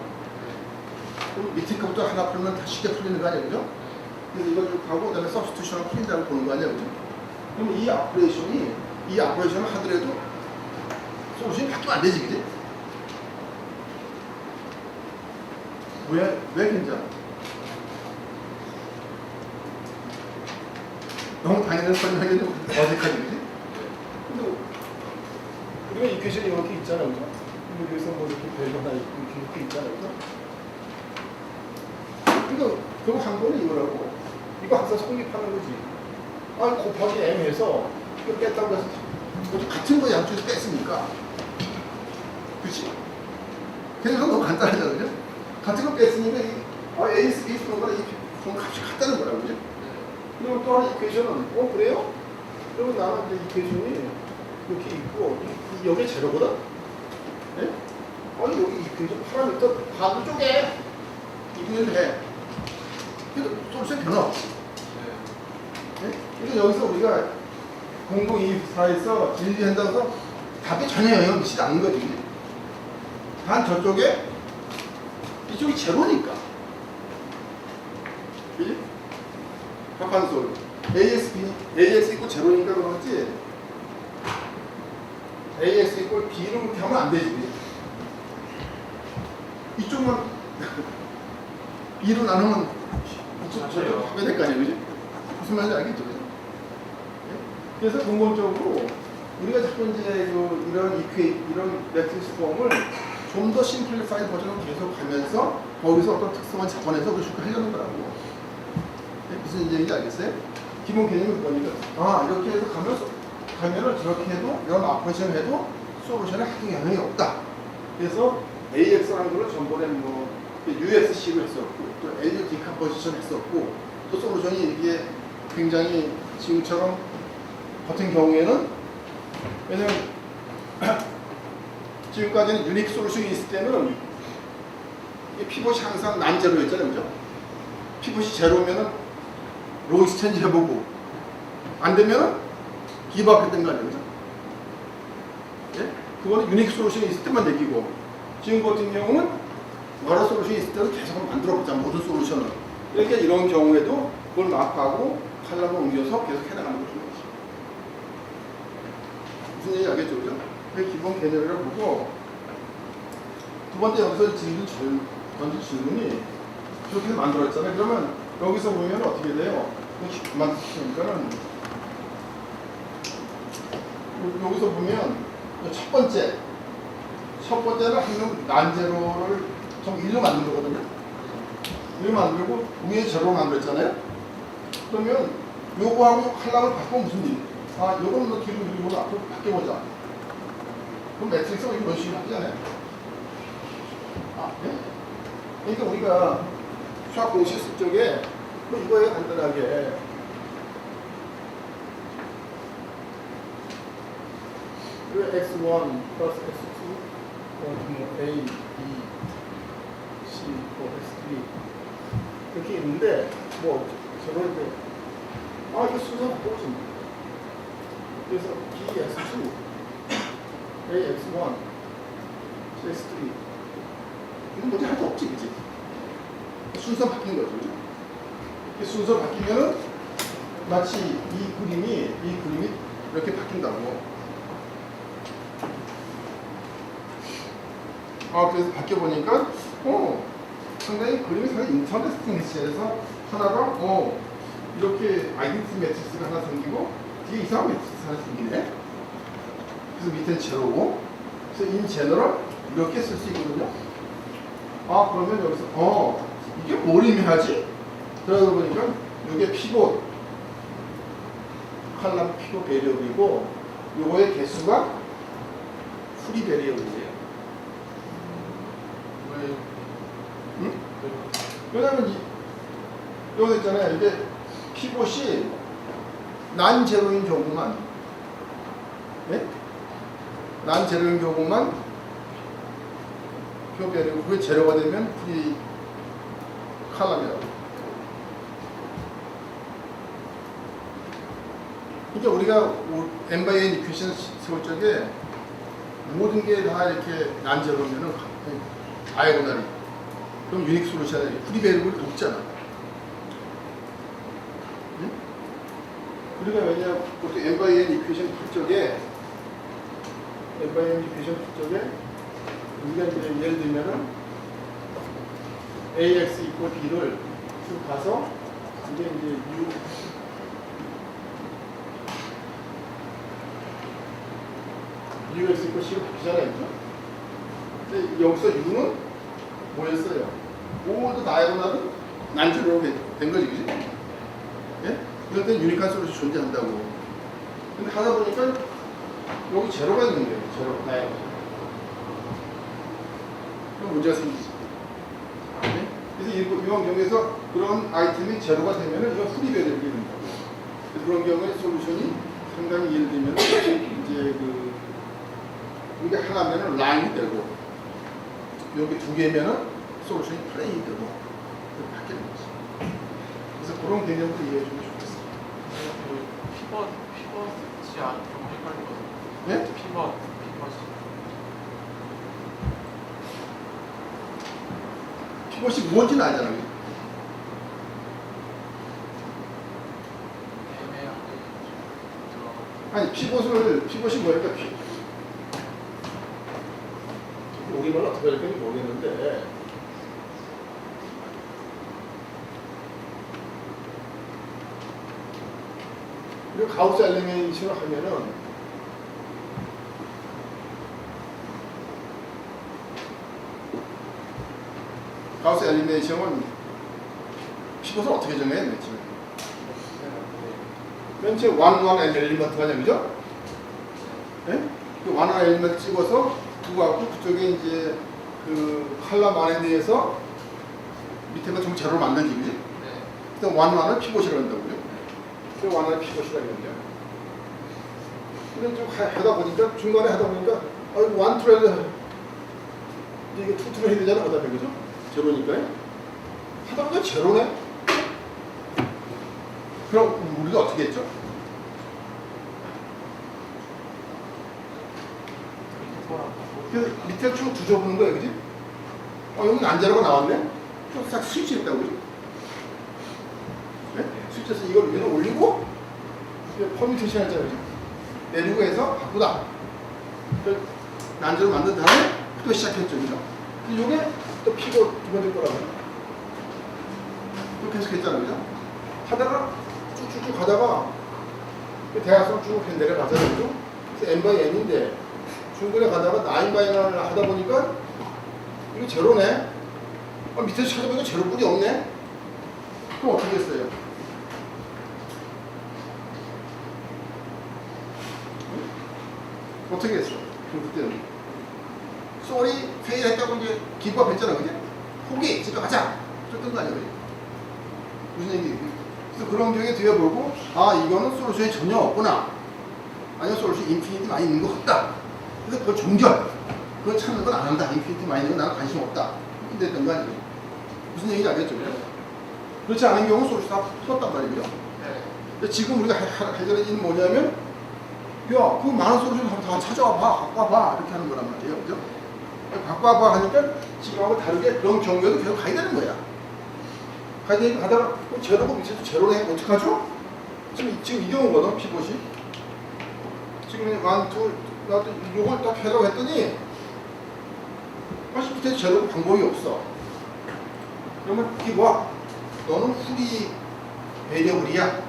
그럼 밑에 것부터 하나 풀면 다 쉽게 풀리는 거 아니에요, 그죠? 그래서 이걸 쭉 하고 그다음에 서브스티튜션을 풀린다고 보는 거 아니에요, 그죠? 그럼 이 오퍼레이션을 하더라도 솔루션이 바뀌면 안 되지, 그지? 왜 괜찮아? 너무 당연한 설명이 좀 어색하지, 그지? 근데 우리가 이퀘션이 이렇게 있잖아, 그죠? 여기서 뭐 이렇게 별거나 이렇게 있잖아, 그죠? 그러니까 그거 한 거는 이거라고. 이거 항상 성립하는 거지. 아, 곱하기 M 해서 이거 뺐다고 해서 같은 거 양쪽에서 뺐으니까. 그치? 그냥 너무 간단하잖아, 그죠? 같은 거 뺐으니까 A, B 쓰는 거랑 이 값이 같다는 거라고, 그죠? 그리고 또 하나 이퀘이션은, 그래요? 그러면 나는 이제 이퀘이션이 이렇게 있고, 여기 제로거든? 네? 아니, 여기 이퀘이션 파라미터 반쪽에 이퀘이션을 해. 그래도 솔루션 변화 없지. 네? 그러니까 여기서 우리가 00224에서 진리한다고 해서 답에 전혀 영향을 미치지 않는 거지. 단 저쪽에 이쪽이 제로니까. 그지? 합한솔. AX 이고 제로니까 그러지. AX 이고 B를 그렇게 하면 안 되지. 그지? 이쪽만 B로 나누면 저쪽 하게 될 거 아니야, 그지? 무슨 말인지 알겠죠, 그죠? 그래서 근본적으로 우리가 자꾸 이제 이런 매트릭스 폼을 좀 더 심플리파이드 버전으로 계속 가면서 거기서 어떤 특성을 잡아내서 그 쉽게 하려는 거라고. 무슨 얘기인지 알겠어요? 기본 개념이 그거니까 이렇게 해서 가면은 저렇게 해도 이런 오퍼레이션을 해도 솔루션에 하기 영향이 없다. 그래서 AX라는 걸 전번에 뭐 USC로 했었고 또 LU 디컴포지션 했었고 또 솔루션이 이게 굉장히 지금처럼 같은 경우에는 왜냐면 지금까지는 유닉 솔루션이 있을 때는 피벗이 항상 난제로였잖아요, 그죠? 피벗이 제로면은 로우 익스체인지 해보고 안 되면은 기브업했던 거 아니에요, 그죠? 예? 그거는 유닉 솔루션이 있을 때만 얘기고 지금 같은 경우는 여러 솔루션이 있을 때도 계속 만들어보자, 모든 솔루션을. 그러니까 이런 경우에도 그걸 마크하고 칼럼을 옮겨서 계속 해나가는 거죠. 무슨 얘기 알겠죠, 그죠? 그게 기본 개념이라고 보고 두 번째 여기서 던진 질문이 이렇게 만들어졌잖아요. 그러면 여기서 보면 어떻게 돼요? 그만 쓰시니까는 여기서 보면 첫 번째는 항상 난제로를 좀 1로 만든 거거든요. 1로 만들고 위에 제로로 만들었잖아요. 그러면 요거하고 칼럼을 바꾸면 무슨 일이? 요거는 너 뒤로 그리고 앞으로 바뀌어보자. 그럼 매트릭스가 이런 식으로 바뀌잖아요. 네? 그러니까 우리가 수학 공식 쪽에 뭐 이거에 간단하게 x1 플러스 x2 a, b, c, x3 이렇게 있는데 뭐 저런데 이거 순서 바꿔보십니다. 그래서 b, x2 a, x1 c, x3 이건 뭐지 할 거 없지, 그치? 순서 바뀐 거죠, 그죠? 순서 바뀌면은 마치 이 그림이 이렇게 바뀐다고. 그래서 바뀌어보니까 상당히 그림이 상당히 인터레스팅해서 하나가 이렇게 아이덴티티 매트릭스가 하나 생기고 뒤에 이상한 매트릭스가 하나 생기네. 그래서 밑에는 제로고 그래서 인 제너럴 이렇게 쓸 수 있거든요. 그러면 여기서 이게 뭘 의미하지? 그러다 보니까 이게 피봇 칼럼 피봇 베리어블이고 요거의 개수가 프리 베리어블이에요. 왜? 응? 왜냐면 여기 있잖아요. 이게 피봇이 난 제로인 경우만, 네? 난 제로인 경우만 표 베리어블 그게 제로가 되면 프리 칼럼이라고. 그러니까 우리가 n/n 이퀘션 세울 적에 모든 게 다 이렇게 난제로면은 다이아고널이 그럼 유닉 솔루션이 프리 베리어블이 높잖아. 응? 우리가 왜냐 보통 n/n 이퀘션 풀 적에 우리가 이제 예를 들면은 ax 이퀄 b를 쭉 가서 이게 이제 ux 이퀄 c로 바뀌잖아요, 그죠? 근데 여기서 u는 뭐였어요? 모두 다이아고널은 난제로로 된 거지, 그지? 예? 그럴 땐 유니크한 솔루션이 존재한다고. 근데 하다 보니까 여기 제로가 있는 거예요, 제로, 다이아고널. 그럼 문제가 생기지. 네? 그래서 이런 경우에서 그런 아이템이 제로가 되면은 이건 프리 베리어블이 된다고. 그런 경우에 솔루션이 상당히 예를 들면 이제 이게 하나면은 라인이 되고 여기 두 개면은 솔루션이 플레인이 되고 그렇게 바뀌는 거지. 그래서 그런 개념으로 이해해 주면 좋겠어요. 피벗 피벗이 좀 헷갈리거든요. 예? 피벗이. 피벗이 뭔지는 알잖아요. 애매하게 들어가고. 아니 피벗이 뭐니까 우리말 어떻게 할지 모르겠는데 그리고 가우스 엘리미네이션을 하면은 가우스 엘리미네이션은 피벗을 어떻게 정해야 되지? 맨 처음에 one 엘리먼트가 되죠? 예? 그 one 엘리먼트 찍어서 그거 갖고 그쪽에 이제 그 칼럼 안에 대해서 밑에가 좀 제로를 만들지, 그지? 네. 그래서 one 피벗이라고 한다고요. 그 one 피벗이라고 하는데. 근데 좀 하다 보니까 중간에 하다 보니까 one 트레드 이게 two 트레드 해야 되잖아, 그다음에 그죠? 제로니까 하다 보니까 제로네. 그럼 우리가 어떻게 했죠? 그래서 밑에 쭉 두져보는 거예요, 그지? 여기 난제로가 나왔네? 쭉 스위치 했다고, 그지? 네? 스위치해서 이걸 위로 올리고, 퍼뮤테이션 했잖아요, 그지? 내리고 해서 바꾸다. 난제로 만든 다음에 또 시작했죠, 그죠? 근데 이게 또 피고 두 번째 거라고요. 또 계속 했잖아요, 그죠? 하다가 쭉쭉쭉 가다가 대각선 쭉 내려가잖아요, 그죠? 그래서 n by n인데 중간에 가다가 9 by 9을 하다 보니까 이거 제로네. 밑에서 찾아보니까 제로뿔이 없네. 그럼 어떻게 했어요? 어떻게 했어? 그때는 쏘리 페일 했다고 이제 기부업 했잖아, 그지? 포기! 집에 가자! 쫓던 거 아니야, 그지? 무슨 얘기? 그래서 그런 경우에 되어보고 이거는 솔루션이 전혀 없구나. 아니면 솔루션이 인피니티 많이 있는 것 같다. 그래서 그걸 종결. 그걸 찾는 건 안 한다. 인피니티 많이 있는 건 나는 관심 없다. 이렇게 됐던 거 아니에요? 무슨 얘기인지 알겠죠? 그렇지 않은 경우는 솔루션 다 풀었단 말이죠. 네. 근데 지금 우리가 할 일은 뭐냐면 야, 그 많은 솔루션 다 찾아와 봐. 갖고 와봐. 이렇게 하는 거란 말이에요. 그죠? 갖고 와봐 하니까 지금하고 다르게 그런 경우에도 계속 가야 되는 거야. 가야 되니까 가다가 제로고 밑에도 제로네. 어떡하죠? 지금 이 경우거든, 피벗이. 지금 나도 이걸 딱 하려고 했더니 사실 밑에 제로고 방법이 없어. 그러면 이게 뭐야? 너는 후리 베리어블이야.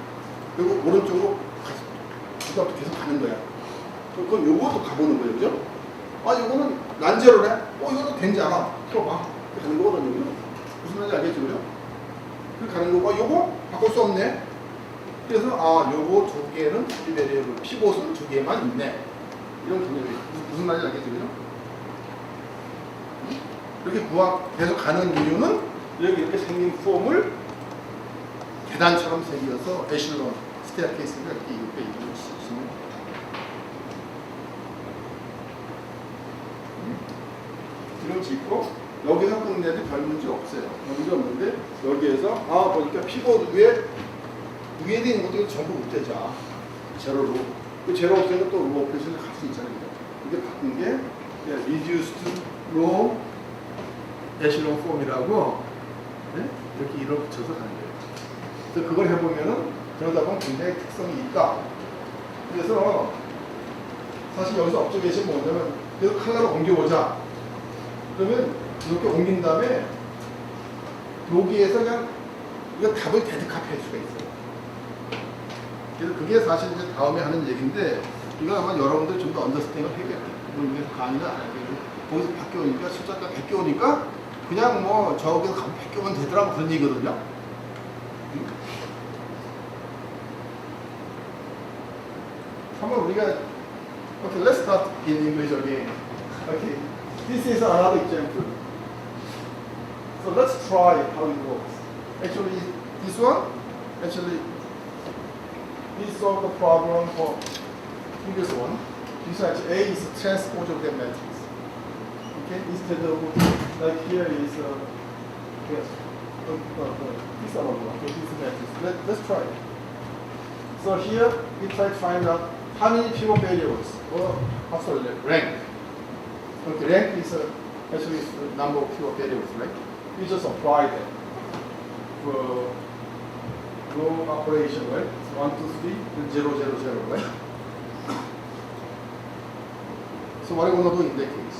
그리고 오른쪽으로 그다음부터 계속 가는 거야. 그럼 요것도 가보는 거예요, 그죠? 요거는 난제로네? 이거는 된지 않아. 풀어봐. 가는 거거든요, 그죠? 무슨 말인지 알겠죠, 그죠? 그렇게 가는 거고, 요거 바꿀 수 없네. 그래서, 요거 두 개는 후리 베리어블, 피봇은 두 개만 있네. 이런 개념이 무슨 말인지 알겠죠, 그죠? 이렇게 계속 가는 이유는 여기 이렇게 생긴 폼을 계단처럼 생겨서 에실론, 스테어케이스가 이렇게 이렇게 있으면 이런 짓고 여기서 끝내도 별 문제 없어요. 문제 없는데 여기에서 보니까 피봇 위에 있는 것도 전부 못되자 제로로 그 제로 없으니까 또 로우 오퍼레이션을 갈 수 있잖아요. 이게 바꾼 게 reduced row 에실론 폼이라고 이렇게 이로 붙여서 가는 거예요. 그래서 그걸 해보면은 정답은 굉장히 특성이 있다. 그래서 사실 여기서 업저베이션 뭐냐면 계속 칼라로 옮겨보자. 그러면 이렇게 옮긴 다음에 여기에서 그냥 이거 답을 데드카피 할 수가 있어요. 그래서 그게 사실 이제 다음에 하는 얘기인데 이건 아마 여러분들 좀 더 언더스탠딩을 해야 돼요. 이게 강의는 안 하고 거기서 바뀌어오니까 숫자가 바뀌어오니까 그냥 뭐 저기서 가면 바뀌면 되더라고 그런 얘기거든요. 한번 우리가 okay, let's start in English again. Okay, this is another example. So let's try how it works. Actually, this one, we solve the problem for previous one. This one, A is the transpose of that matrix. Okay, instead of like here is yes, this one, okay, this matrix. Let's try it. So here we try to find out how many pivot variables? Or also rank. Okay, rank is actually is the number of pivot variables, right? We just apply that for row operation, right? It's 1, 2, 3, then 0, 0, 0, right? So what are we going to do in that case?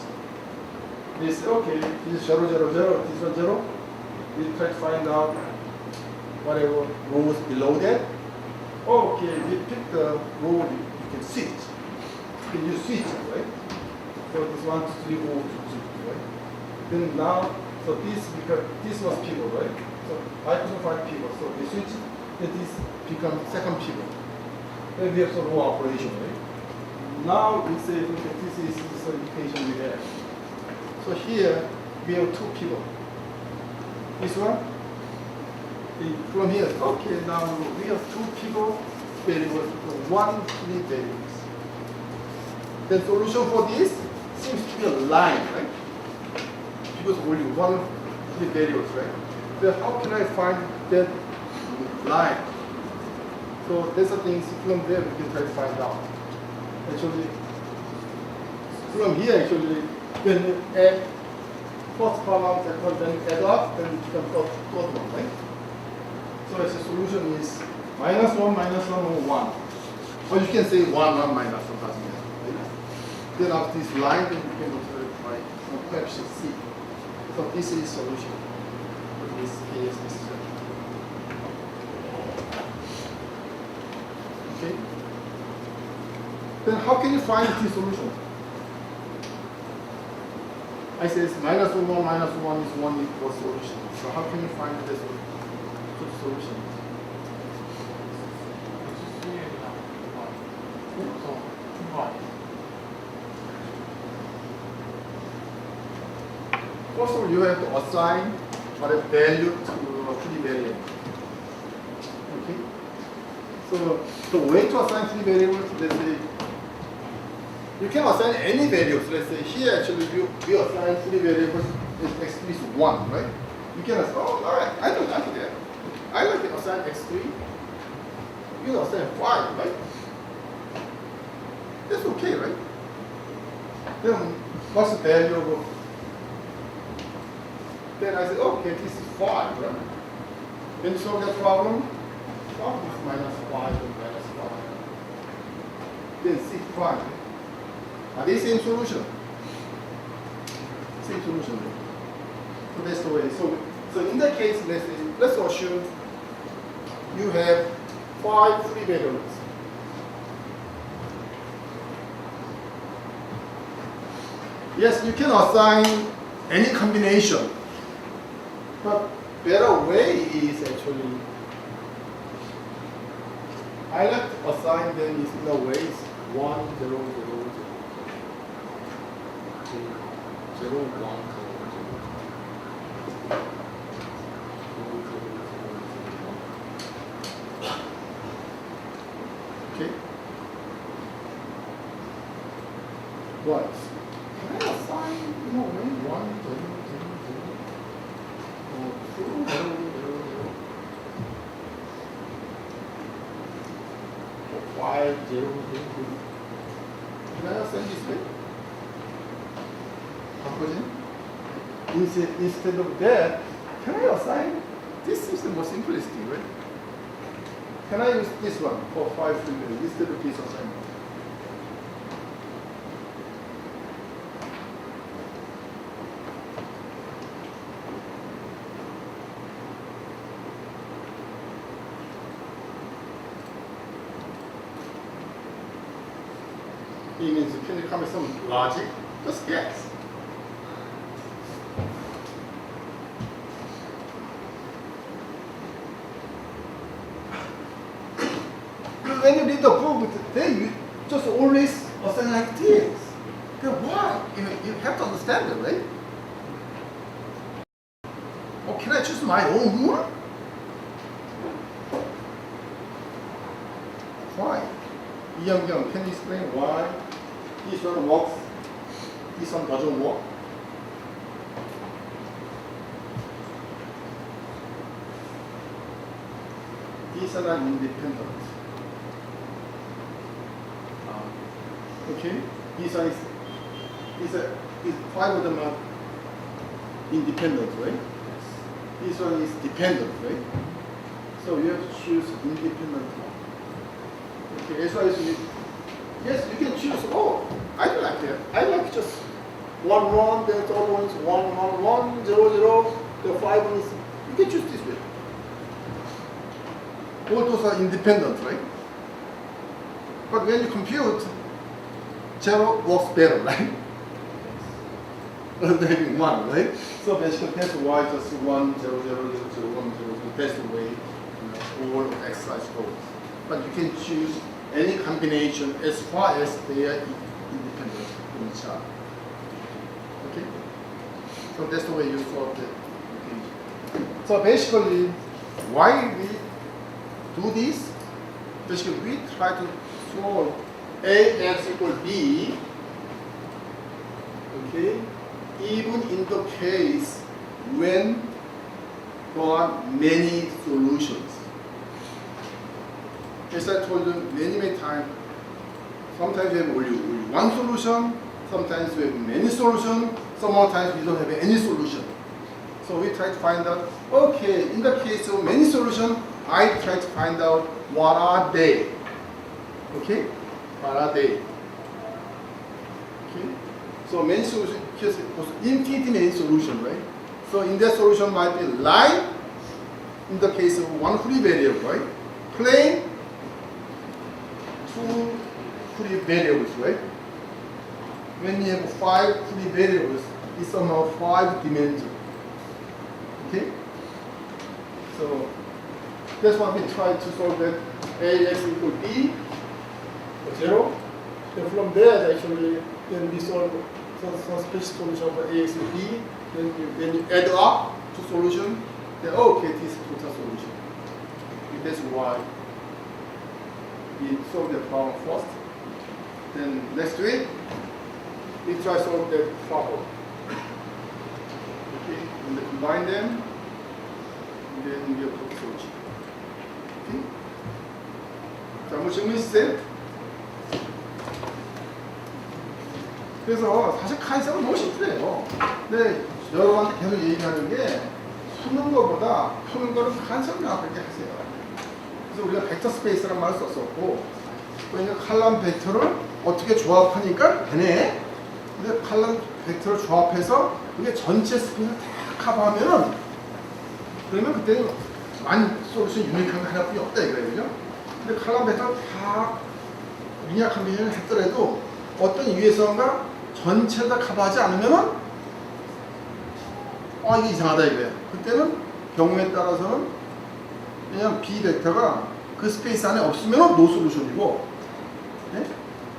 We say, okay, this is 0, 0, 0, this one 0. We try to find out whatever rows below that. Okay, we pick the row you can switch. You can use switch, right? So this 1, 2, 3, 4, 2, 2, right? Then now, so this because this was pivot, right? So 5 pivot, so we switch, then this becomes second pivot. Then we have some row operation, right? Now we say, okay, this is the equation we have. So here we have 2 pivot. This one, from here, okay, now we have 2 pivot variables, 1 free variables. The solution for this seems to be a line, right? Because only 1 free variables, right? So how can I find that line? So that's the things from there we can try to find out. Actually, from here actually, when you add first column, second one, then add up, then it becomes third one, right? So as a solution is -1, -1, or 1. Or you can say 1, 1, -1, doesn't matter, right? Then after this line, then you can multiply by some coefficient C. So this is solution for this case. Okay? Then how can you find the solution? I says -1, -1 is 1 equals solution. So how can you find the solution? First of all, you have to assign what a value to a free variable. Okay? So the way to assign free variables, let's say, you can assign any values. Let's say here actually we assign free variables x3 is 1, right? You can assign, oh, all right, I don't like that. I like to assign x3. You can assign 5, right? That's okay, right? Then what's the value of? Then I say, okay, this is 5, right? When you solve that problem, solve this -5 and -5. Then C5. Are they same solution? Same solution. So that's the way. So in that case, let's assume you have 5 free variables. Yes, you can assign any combination, but better way is actually I like to assign them in the ways 1, 0, 0, 0, 1, 0. Okay. What? Can I assign, you know, 1, 0, 0, 0, or 2, 0, 0, 0, or 5, 0, 0, 0. Can I assign this way? Instead of that, can I assign? This is the most simplest thing, right? Can I use this one for 5 free variables instead of this assignment? It means can you come with some logic? Just guess. When you read the book, then you just always assign like this. Then why? You have to understand it, right? Or can I choose my own rule? Why? Young, can you explain why this one works, this one doesn't work? These are not independent. Okay, this one is 5 of them are independent, right? This one is dependent, right? So you have to choose independent one. Okay, as well as yes, you can choose. Oh, I don't like that. I like just 1 1. Then the other one is 1 1 1 0 0. The 5 is you can choose this way. All those are independent, right? But when you compute, 0 works better, right? Rather than having 1, right? So basically that's why just 1 0 0 0 0 1 0 0. That's the way all exercise goes. But you can choose any combination as far as they are independent from each other. Okay? So that's the way you solve the equation. So basically, why we do this? Basically, we try to solve ax equal b, okay, even in the case when there are many solutions. As I told you many times, sometimes we have only one solution, sometimes we have many solutions, sometimes we don't have any solution. So we try to find out, okay, in the case of many solutions, I try to find out what are they. Okay? What are they? Okay? So many solutions, just infinitely many solutions, right? So in that solution might be line, in the case of one free variable, right? Plane, 2 free variables, right? When you have 5 free variables, it's somehow 5 dimensions. Okay? So that's what we try to solve that ax equal b, 0. Then from there, actually, then we solve some special solution for ax equal b. Then you add up to solution. Then okay, this is total solution. That's why we solve the problem first. Then next to it, we try to solve the problem. Okay, and then combine them, and then we have total solution. Okay? 자, 뭐 질문 있으세요? 그래서 사실 컨셉은 너무 심플해요. 근데 여러분한테 계속 얘기하는 게 푸는 것보다 푸는 거는 컨셉을 명확하게 하세요. 그래서 우리가 벡터 스페이스란 말을 썼었고, 그러니까 칼럼 벡터를 어떻게 조합하니까 되네. 근데 칼럼 벡터를 조합해서 그게 전체 스페이스를 다 커버하면은 그러면 그때는 만 솔루션 유니크한 거 하나뿐이 없다 이거예요, 그죠? 근데 칼럼 벡터를 다 리니어 컨비네이션을 했더라도 어떤 유해성과 전체를 다 커버하지 않으면은 이게 이상하다 이거예요. 그때는 경우에 따라서는 그냥 B 벡터가 그 스페이스 안에 없으면 노 솔루션이고, 네?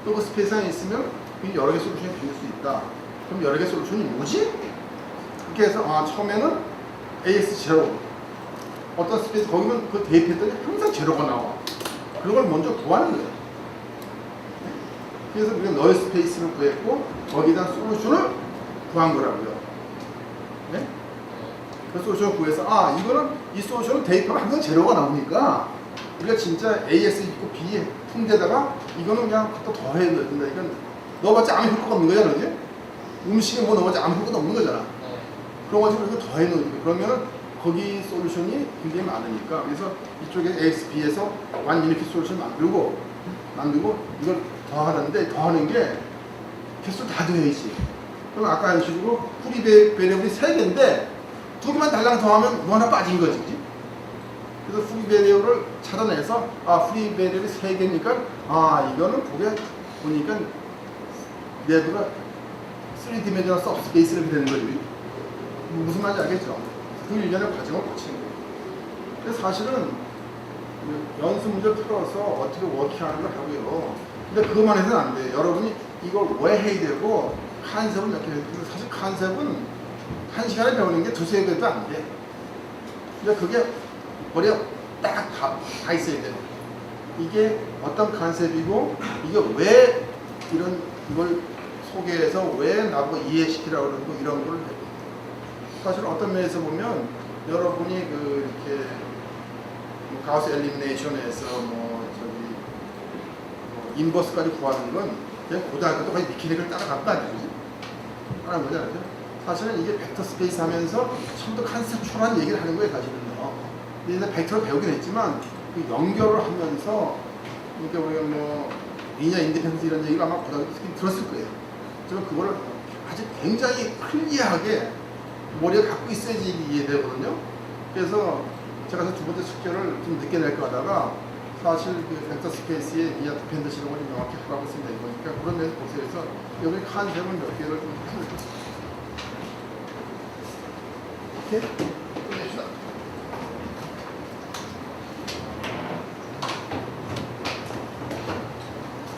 또 그 스페이스 안에 있으면 여러 개 솔루션이 생길 수 있다. 그럼 여러 개 솔루션이 뭐지? 그렇게 해서 처음에는 AS 제로, 어떤 스페이스 거기는 그 대입했더니 항상 제로가 나와. 그런 걸 먼저 구하는 거예요. 그래서 우리가 너의 스페이스를 구했고 거기다 솔루션을 구한 거라고요. 네? 그 솔루션을 구해서 이거는 이 솔루션을 대입하면 항상 제로가 나오니까 우리가 진짜 AS 있고 B 품대다가 이거는 그냥 갖다 더해야 된다. 이건 넣어봤자 아무 효과가 없는 거잖아, 그지? 음식에 뭐 넣어봤자 아무 효과도 없는 거잖아. 그래가지고 이거 더해 놓는 거예요. 그러면은 거기 솔루션이 굉장히 많으니까 그래서 이쪽에 AS, B에서 완 유니티 솔루션 만들고 이걸 더하는데 더하는 게 개수 다 더해야지. 그럼 아까 한 식으로 프리 베리어블이 3개인데 2개만 달랑 더하면 뭐 하나 빠진 거지, 그치? 그래서 프리 베리어블을 찾아내서 프리 베리어블이 3개니까 이거는 보게 보니까 내부가 3디멘셔널 서브스페이스를 되는 거지. 무슨 말인지 알겠죠? 그 일련의 과정을 거치는 거예요. 그래서 사실은 연습 문제 풀어서 어떻게 워킹하는 걸 하고요. 근데 그것만 해서는 안 돼요. 여러분이 이걸 왜 해야 되고 컨셉을 몇 개 해야 되고, 사실 컨셉은 1시간에 배우는 게 2-3개도 안 돼. 근데 그게 머리에 딱 다 있어야 돼요. 이게 어떤 컨셉이고 이게 왜 이걸 소개해서 왜 나보고 이해시키라고 그러고 이런 걸 해요. 사실 어떤 면에서 보면 여러분이 이렇게 가우스 엘리미네이션에서 인버스까지 구하는 건 그냥 고등학교 때 거의 미키닉을 따라간 거 아니지? 따라간 거잖아. 그죠? 사실은 이게 벡터 스페이스 하면서 처음부터 컨셉추얼한 얘기를 하는 거예요, 사실은요. 근데 이제 벡터를 배우긴 했지만 그 연결을 하면서 그러니까 우리가 뭐 리니어 인디펜던스 이런 얘기를 아마 고등학교 때 들었을 거예요. 저는 그거를 아주 굉장히 클리어하게 머리에 갖고 있어야지 이해되거든요. 그래서 제가 두 번째 숙제를 좀 늦게 낼거 하다가 사실 그 벡터 스페이스의 리니어 디펜던스 이런 걸 명확히 하라고 했습니다. 그러니까 그런 면에서 보세요. 여기 컨셉을 몇 개를 좀 해볼게요. 오케이?